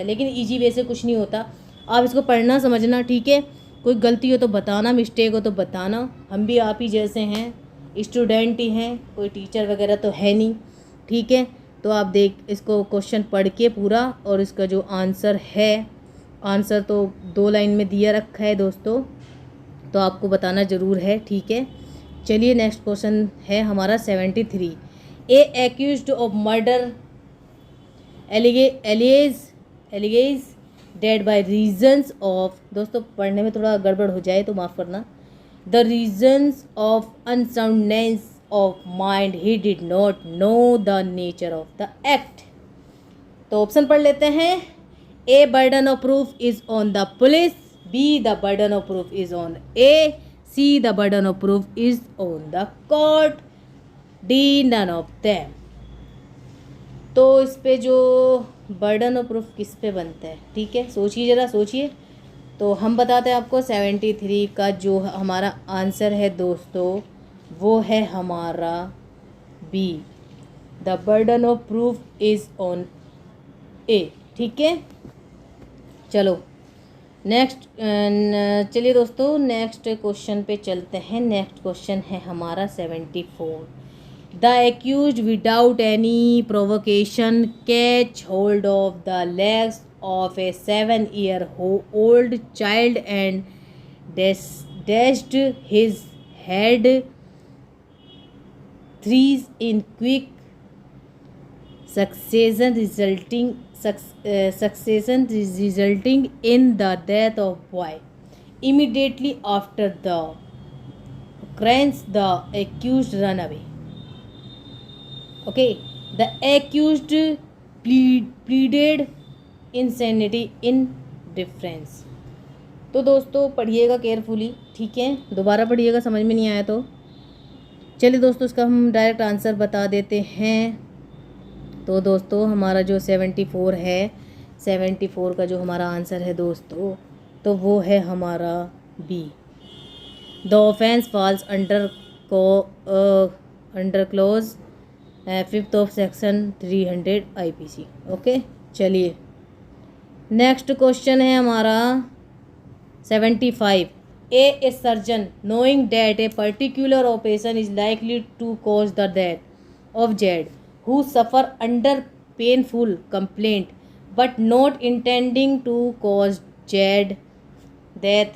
लेकिन इजी वे से कुछ नहीं होता। आप इसको पढ़ना समझना, ठीक है। कोई गलती हो तो बताना, मिस्टेक हो तो बताना। हम भी आप ही जैसे हैं, स्टूडेंट ही हैं, कोई टीचर वगैरह तो है नहीं, ठीक है। तो आप देख इसको क्वेश्चन पढ़ के पूरा, और इसका जो आंसर है, आंसर तो 2 लाइन में दिया रखा है दोस्तों, तो आपको बताना ज़रूर है, ठीक है। चलिए नेक्स्ट क्वेश्चन है हमारा 73। A accused of murder alleges dead by reasons of, दोस्तों पढ़ने में थोड़ा गड़बड़ हो जाए तो माफ़ करना, the reasons of unsoundness of mind, he did not know the nature of the act. तो ऑप्शन पढ़ लेते हैं। A burden of proof is on the police, B the burden of proof is on A, C the burden of proof is on the court, D none of them. तो इस पे जो burden of proof किस पे बनता है, ठीक है, सोचिए ज़रा सोचिए। तो हम बताते हैं आपको 73 का जो हमारा आंसर है दोस्तों, वो है हमारा B, the burden of proof is on A, ठीक है। चलो नेक्स्ट, चलिए दोस्तों नेक्स्ट क्वेश्चन पे चलते हैं। नेक्स्ट क्वेश्चन है हमारा 74। The accused without any provocation catch hold of the legs of A 7-year-old child and dashed his head thrice in quick succession resulting in the death of boy. Immediately after the occurrence, the accused ran away. Okay, the accused pleaded insanity in defense. तो दोस्तों पढ़िएगा carefully, ठीक है, दोबारा पढ़िएगा समझ में नहीं आया तो। चलिए दोस्तों इसका हम डायरेक्ट आंसर बता देते हैं। तो दोस्तों हमारा जो 74 है, 74 का जो हमारा आंसर है दोस्तों, तो वो है हमारा B, the offence falls under clause 5th of section 300 IPC। Okay, चलिए नेक्स्ट क्वेश्चन है हमारा 75। A surgeon knowing that a particular operation is likely to cause the death of Z who suffer under painful complaint but not intending to cause Jed death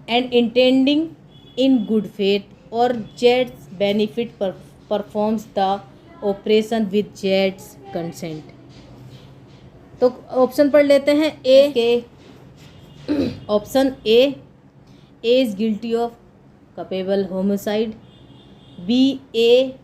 and intending in good faith or Jed's benefit performs the operation with Jed's consent। तो option पढ़ लेते हैं। A के option A is guilty of culpable homicide, B A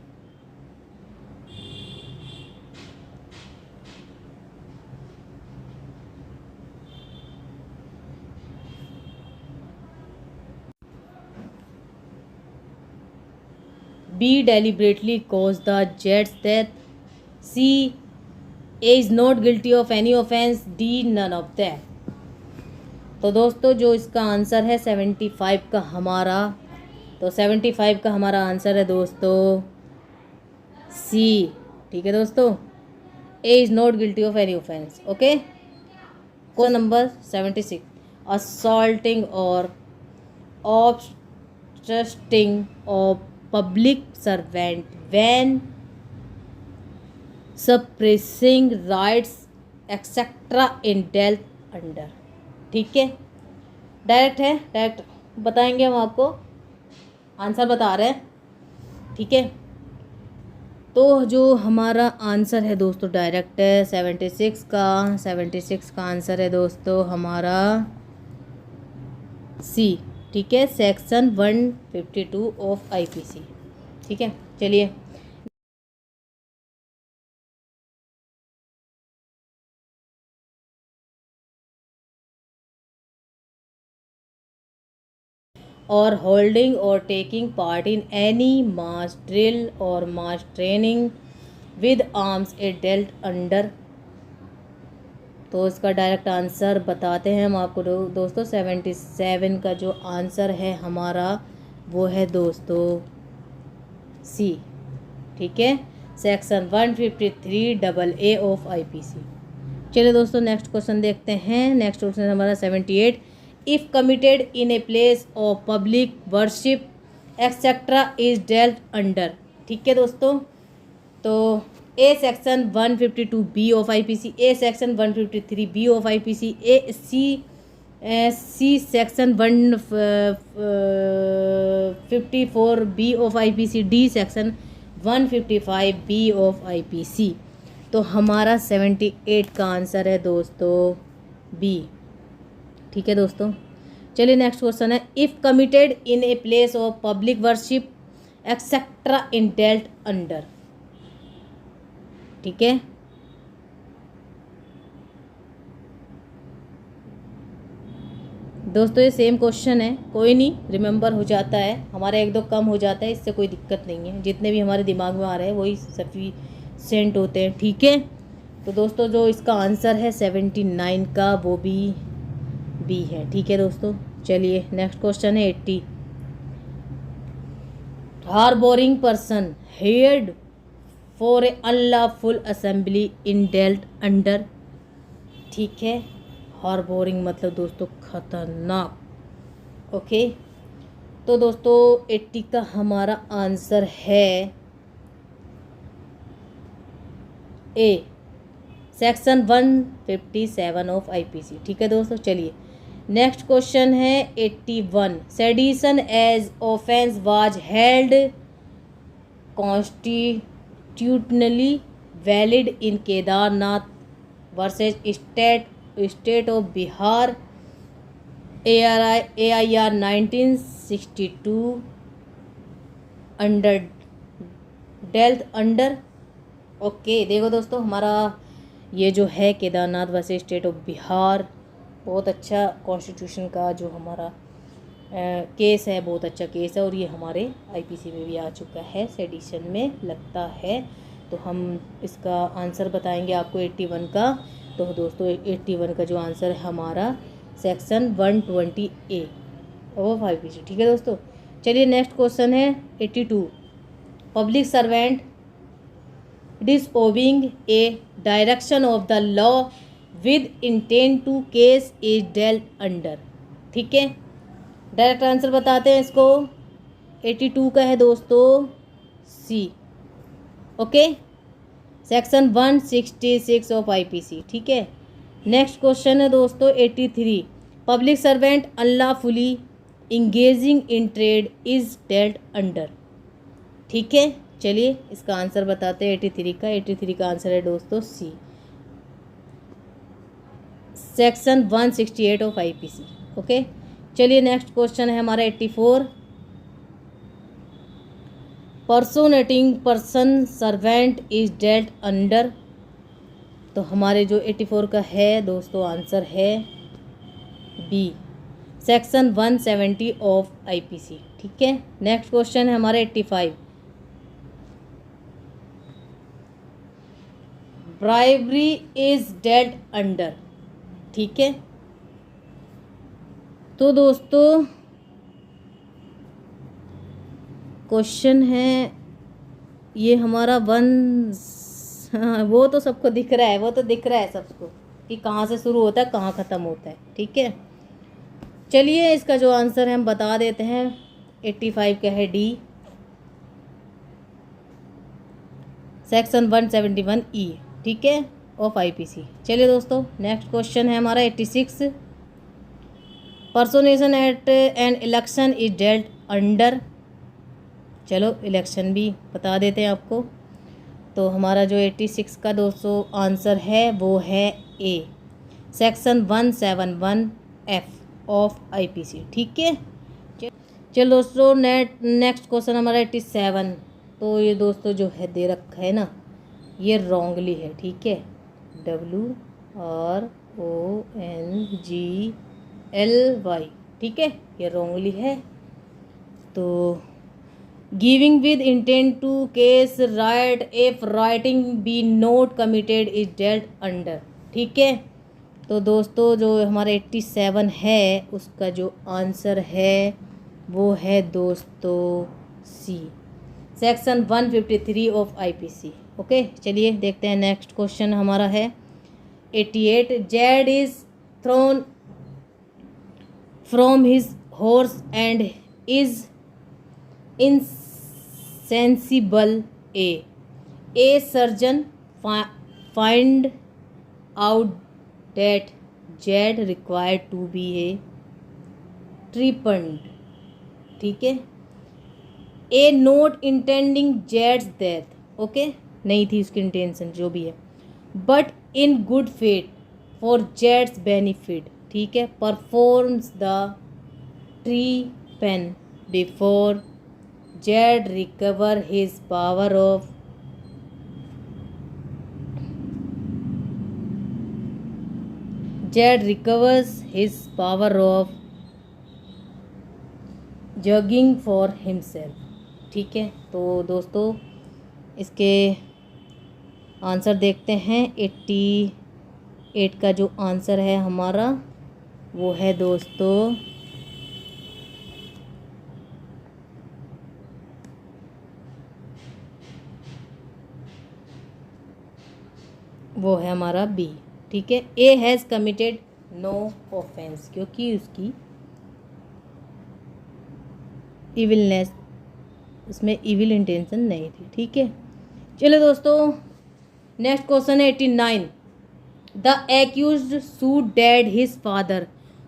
B deliberately caused the Jed's death, C A is not guilty of any offense, D none of them। तो दोस्तों जो इसका answer है 75 का हमारा, तो 75 का हमारा आंसर है दोस्तों C, ठीक है दोस्तों, A is not guilty of any offense। Okay, question number 76। assaulting or obstructing of public servant when suppressing rights etc in death under, ठीक है, डायरेक्ट है, डायरेक्ट बताएंगे हम आपको, आंसर बता रहे हैं, ठीक है। तो जो हमारा आंसर है दोस्तों डायरेक्ट है 76 का आंसर है दोस्तों हमारा सी, ठीक है, सेक्शन 152 ऑफ IPC, ठीक है। चलिए और holding or taking part in any mass drill or mass training with arms are dealt under. तो इसका डायरेक्ट आंसर बताते हैं हम आपको दोस्तों। 77 का जो आंसर है हमारा वो है दोस्तों सी, ठीक है, सेक्शन 153AA ऑफ आईपीसी। चलिए दोस्तों नेक्स्ट क्वेश्चन देखते हैं। नेक्स्ट क्वेश्चन हमारा 78। If committed in a place of public worship etcetera is dealt under. ठीक है दोस्तों, तो A section 152B of IPC, A section 153B of IPC, C section 154B of IPC, D section 155B of IPC. तो हमारा 78 का answer है दोस्तों B. ठीक है दोस्तों, चलिए नेक्स्ट क्वेश्चन है। If committed in a place of public worship etcetera in dealt under. ठीक है, दोस्तों ये सेम क्वेश्चन है, कोई नहीं, रिमेंबर हो जाता है, हमारा एक दो कम हो जाता है, इससे कोई दिक्कत नहीं है। जितने भी हमारे दिमाग में आ रहे हैं वही सफिशिएंट होते हैं। ठीक है, तो दोस्तों जो इसका आंसर है 79 का वो भी बी है। ठीक है दोस्तों, चलिए नेक्स्ट क्वेश्चन है 80। Harbouring person hired for a unlawful assembly is dealt under. ठीक है, हार्बोरिंग मतलब दोस्तों खतरनाक। ओके, तो दोस्तों 80 का हमारा आंसर है ए सेक्शन 157 ऑफ आईपीसी। ठीक है दोस्तों, चलिए नेक्स्ट क्वेश्चन है 81। Sedition as offence was held constitutionally valid in Kedarnath versus State of Bihar AIR 1962 under dealt under. Okay, देखो दोस्तों हमारा ये जो है Kedarnath versus State of Bihar, बहुत अच्छा कॉन्स्टिट्यूशन का जो हमारा केस है, बहुत अच्छा केस है और ये हमारे आईपीसी में भी आ चुका है, सेडिशन में लगता है। तो हम इसका आंसर बताएंगे आपको 81 का। तो दोस्तों 81 का जो आंसर है हमारा सेक्शन 120A ऑफ आईपीसी। ठीक है दोस्तों, चलिए नेक्स्ट क्वेश्चन है 82। Public servant disobeying a direction of the law with intent to case is dealt under। ठीक है, डायरेक्ट आंसर बताते हैं इसको। 82 का है दोस्तों C. Okay, section 166 of IPC. ठीक है, नेक्स्ट क्वेश्चन है दोस्तों 83। Public servant unlawfully engaging in trade is dealt under. ठीक है, चलिए इसका आंसर बताते हैं 83 का। 83 का आंसर है दोस्तों C, section 168 of IPC. Okay, चलिए नेक्स्ट क्वेश्चन है हमारा 84। Personating person servant is dealt under. तो हमारे जो 84 का है दोस्तों आंसर है बी, सेक्शन 170 ऑफ आईपीसी। ठीक है, नेक्स्ट क्वेश्चन है हमारा 85। Bribery is dealt under. ठीक है, तो दोस्तों क्वेश्चन है ये हमारा वो तो सबको दिख रहा है, वो तो दिख रहा है सबको कि कहाँ से शुरू होता है कहाँ ख़त्म होता है। ठीक है, चलिए इसका जो आंसर है हम बता देते हैं। 85 का है डी, सेक्शन 171E। ठीक है, ऑफ आईपीसी। चलिए दोस्तों नेक्स्ट क्वेश्चन है हमारा 86। Personation at an election is dealt under. चलो इलेक्शन भी बता देते हैं आपको। तो हमारा जो 86 का दोस्तों आंसर है वो है A, section 171F of IPC. ठीक है, चलो दोस्तों नेक्स्ट क्वेश्चन हमारा 87। तो ये दोस्तों जो है दे रखा है ना, ये रॉन्गली है। ठीक है, WRONGLY। ठीक है, ये रॉन्गली है। तो giving with intent to cause riot if rioting be not committed is dealt under. ठीक है, तो दोस्तों जो हमारा 87 है उसका जो आंसर है वो है दोस्तों C, section 153 of IPC. Okay, चलिए देखते हैं नेक्स्ट क्वेश्चन हमारा है 88। Z is throne from his horse and is insensible. A surgeon find out that Jed required to be a treatment. ठीक है, A not intending Jed's death. Okay, नहीं थी उसकी इंटेंशन, जो भी है, but in good faith for Jed's benefit. ठीक है, performs the treatment before Jed recover his power of Jed recovers his power of judging for himself. ठीक है, तो दोस्तों इसके आंसर देखते हैं. 88 का जो आंसर है हमारा वो है दोस्तों वो है हमारा बी. ठीक है, A has committed no offence, क्योंकि उसकी इविलनेस, उसमें इविल इंटेंशन नहीं थी. ठीक है, चलो दोस्तों नेक्स्ट क्वेश्चन है 89. The accused sued dad his father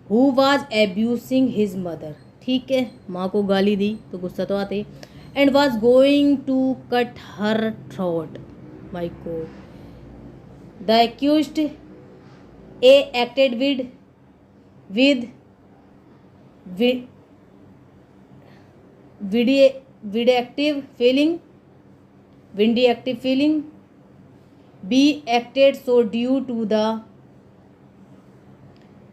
who was abusing his mother. ठीक है, माँ को गाली दी तो गुस्सा तो आते, and was going to cut her throat. My God. The accused A acted with vindictive feeling. B acted so due to the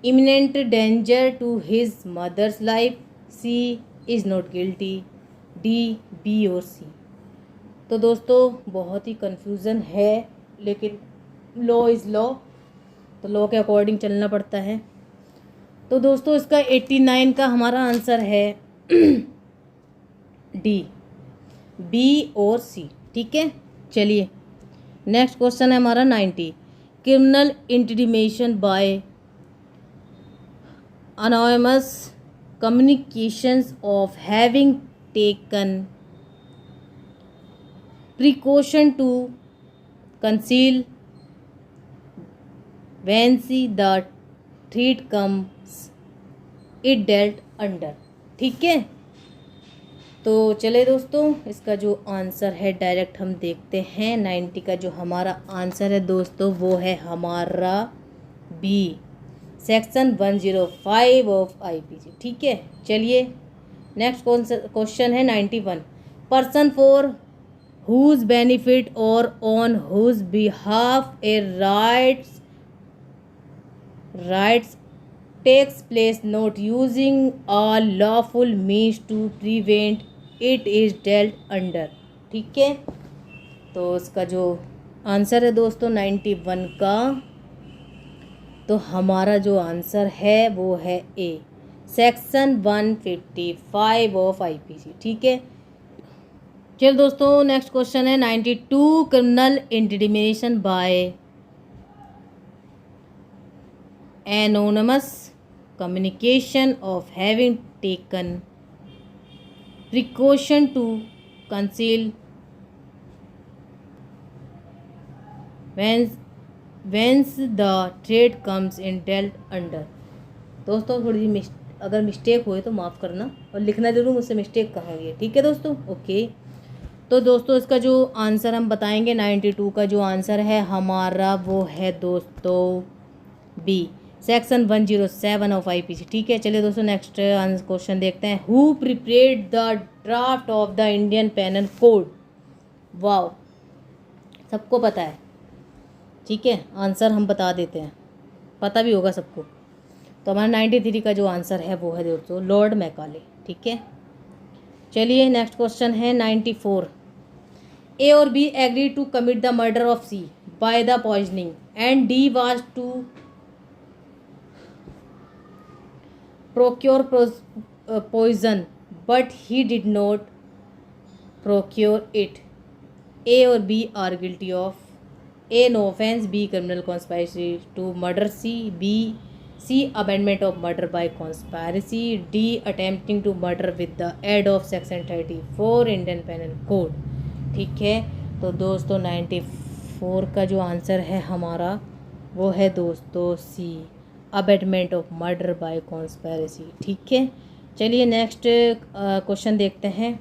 imminent danger to his mother's life. C is not guilty. D, B और C. तो दोस्तों बहुत ही confusion है, लेकिन law is law, तो law के according चलना पड़ता है. तो दोस्तों इसका 89 का हमारा आंसर है डी, बी और सी. ठीक है, चलिए नेक्स्ट क्वेश्चन है हमारा 90. Criminal intimidation by anonymous communications of having taken precaution to conceal when the threat comes it dealt under. ठीक है, तो चले दोस्तों इसका जो आंसर है डायरेक्ट हम देखते हैं. 90 का जो हमारा आंसर है दोस्तों वो है हमारा बी, सेक्शन 105 ऑफ IPC. ठीक है, चलिए नेक्स्ट क्वेश्चन है 91. पर्सन फॉर हुज बेनिफिट और on whose behalf a rights takes place not using a lawful means to prevent it is dealt under. ठीक है, तो इसका जो आंसर है दोस्तों 91 का, तो हमारा जो आंसर है वो है ए, सेक्शन 155 ऑफ IPC. ठीक है, चलो दोस्तों नेक्स्ट क्वेश्चन है 92. Criminal intimidation by anonymous communication of having taken precaution to conceal when the threat comes in dealt under. दोस्तों थोड़ी सी अगर मिस्टेक हुई तो माफ़ करना, और लिखना जरूर मुझसे मिस्टेक कहाँ हुई है. ठीक है दोस्तों, ओके. तो दोस्तों इसका जो आंसर हम बताएंगे 92 का जो आंसर है हमारा वो है दोस्तों बी, सेक्शन 107 ऑफ IPC. ठीक है, चलिए दोस्तों नेक्स्ट क्वेश्चन देखते हैं. Who prepared the draft of the Indian panel Code. Wow, सबको पता है. ठीक है, आंसर हम बता देते हैं, पता भी होगा सबको. तो हमारा 93 का जो आंसर है वो है दोस्तों लॉर्ड मैकाले. ठीक है, चलिए नेक्स्ट क्वेश्चन है 94. ए और B agree to commit the murder of C by the poisoning and D was to procure poison but he did not procure it. A और B are guilty of A no offence, B criminal conspiracy to murder, C amendment of murder by conspiracy, D attempting to murder with the aid of section 34 Indian panel code. ठीक है, तो दोस्तों 94 का जो answer है हमारा वो है दोस्तों C, amendment of murder by conspiracy. ठीक है, चलिए नेक्स्ट क्वेश्चन देखते हैं।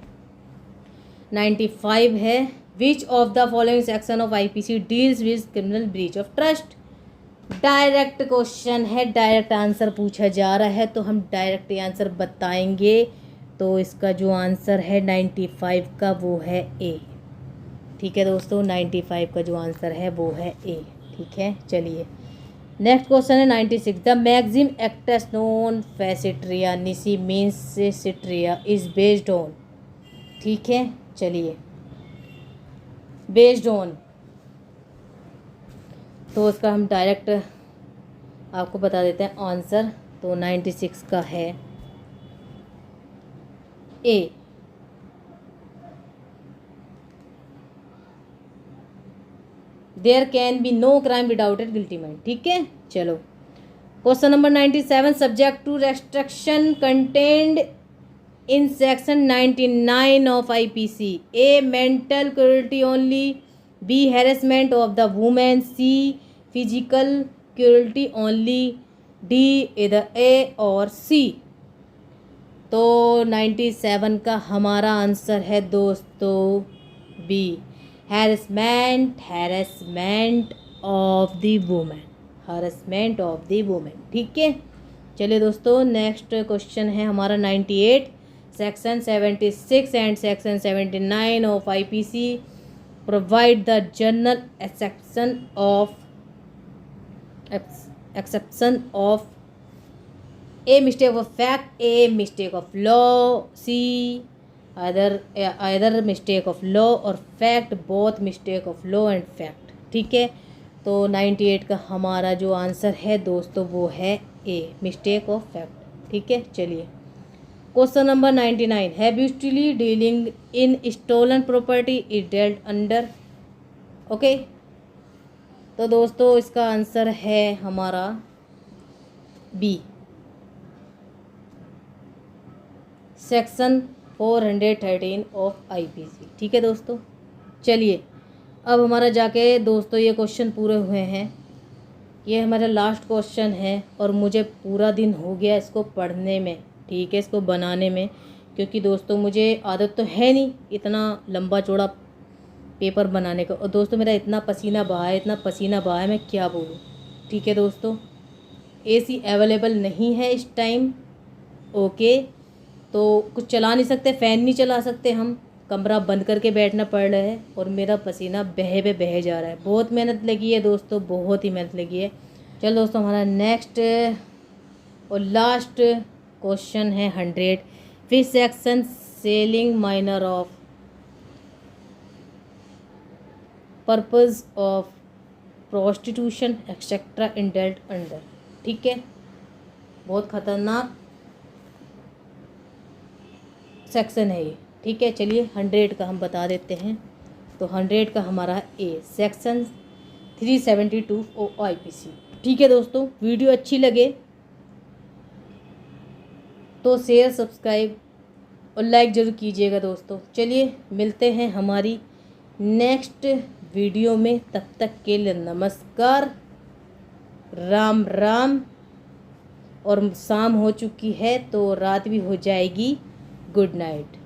95 है, which of the following section of IPC deals with criminal breach of trust. Direct question है, डायरेक्ट आंसर पूछा जा रहा है तो हम डायरेक्ट आंसर बताएंगे। तो इसका जो आंसर है 95 का वो है ए। ठीक है दोस्तों, 95 का जो आंसर है वो है ए। ठीक है, चलिए नेक्स्ट क्वेश्चन है 96, the maxim acts non फेसिट्रिया निसी means सिट्रिया इज बेस्ड ऑन। ठीक है, चलिए बेस्ड ऑन, तो उसका हम डायरेक्ट आपको बता देते हैं आंसर। तो 96 का है A. There can be no crime without at guilty mind. ठीक है, चलो question number 97, subject to restriction contained in section 99 of IPC, A mental cruelty only, B harassment of the women, C physical cruelty only, D इधर A और सी। तो 97 का हमारा answer है दोस्तों B, harassment of the women, harassment of the women. ठीक है, चलिए दोस्तों नेक्स्ट क्वेश्चन है हमारा 98, section 76 and section 79 of IPC provide the general exception of A mistake of fact, A mistake of law, C either mistake of law और fact, both mistake of law and fact। ठीक है, तो 98 का हमारा जो answer है दोस्तों वो है ए, मिस्टेक ऑफ फैक्ट। ठीक है, चलिए question number 99, habitually dealing in stolen property is dealt under. Okay, तो दोस्तों इसका आंसर है हमारा बी, सेक्शन 413 ऑफ आईपीसी। ठीक है दोस्तों, चलिए अब हमारा जाके दोस्तों ये क्वेश्चन पूरे हुए हैं। ये हमारा लास्ट क्वेश्चन है और मुझे पूरा दिन हो गया इसको पढ़ने में, ठीक है, इसको बनाने में, क्योंकि दोस्तों मुझे आदत तो है नहीं इतना लंबा चौड़ा पेपर बनाने का। और दोस्तों मेरा इतना पसीना बहा है मैं क्या बोलूँ। ठीक है दोस्तों, एसी अवेलेबल नहीं है इस टाइम। ओके, तो कुछ चला नहीं सकते, फ़ैन नहीं चला सकते, हम कमरा बंद करके बैठना पड़ रहा है और मेरा पसीना बह जा रहा है। बहुत मेहनत लगी है दोस्तों, बहुत ही मेहनत लगी है। चलो दोस्तों हमारा नेक्स्ट और लास्ट क्वेश्चन है 100, फिर section selling minor of purpose of prostitution etcetera is dealt under. ठीक है, बहुत ख़तरनाक सेक्शन है ये। ठीक है, चलिए 100 का हम बता देते हैं। तो 100 का हमारा ए, सेक्शन 372 ऑफ आईपीसी। ठीक है दोस्तों, वीडियो अच्छी लगे तो शेयर, सब्सक्राइब और लाइक ज़रूर कीजिएगा दोस्तों। चलिए मिलते हैं हमारी नेक्स्ट वीडियो में, तब तक के लिए नमस्कार, राम राम। और शाम हो चुकी है तो रात भी हो जाएगी। Good night.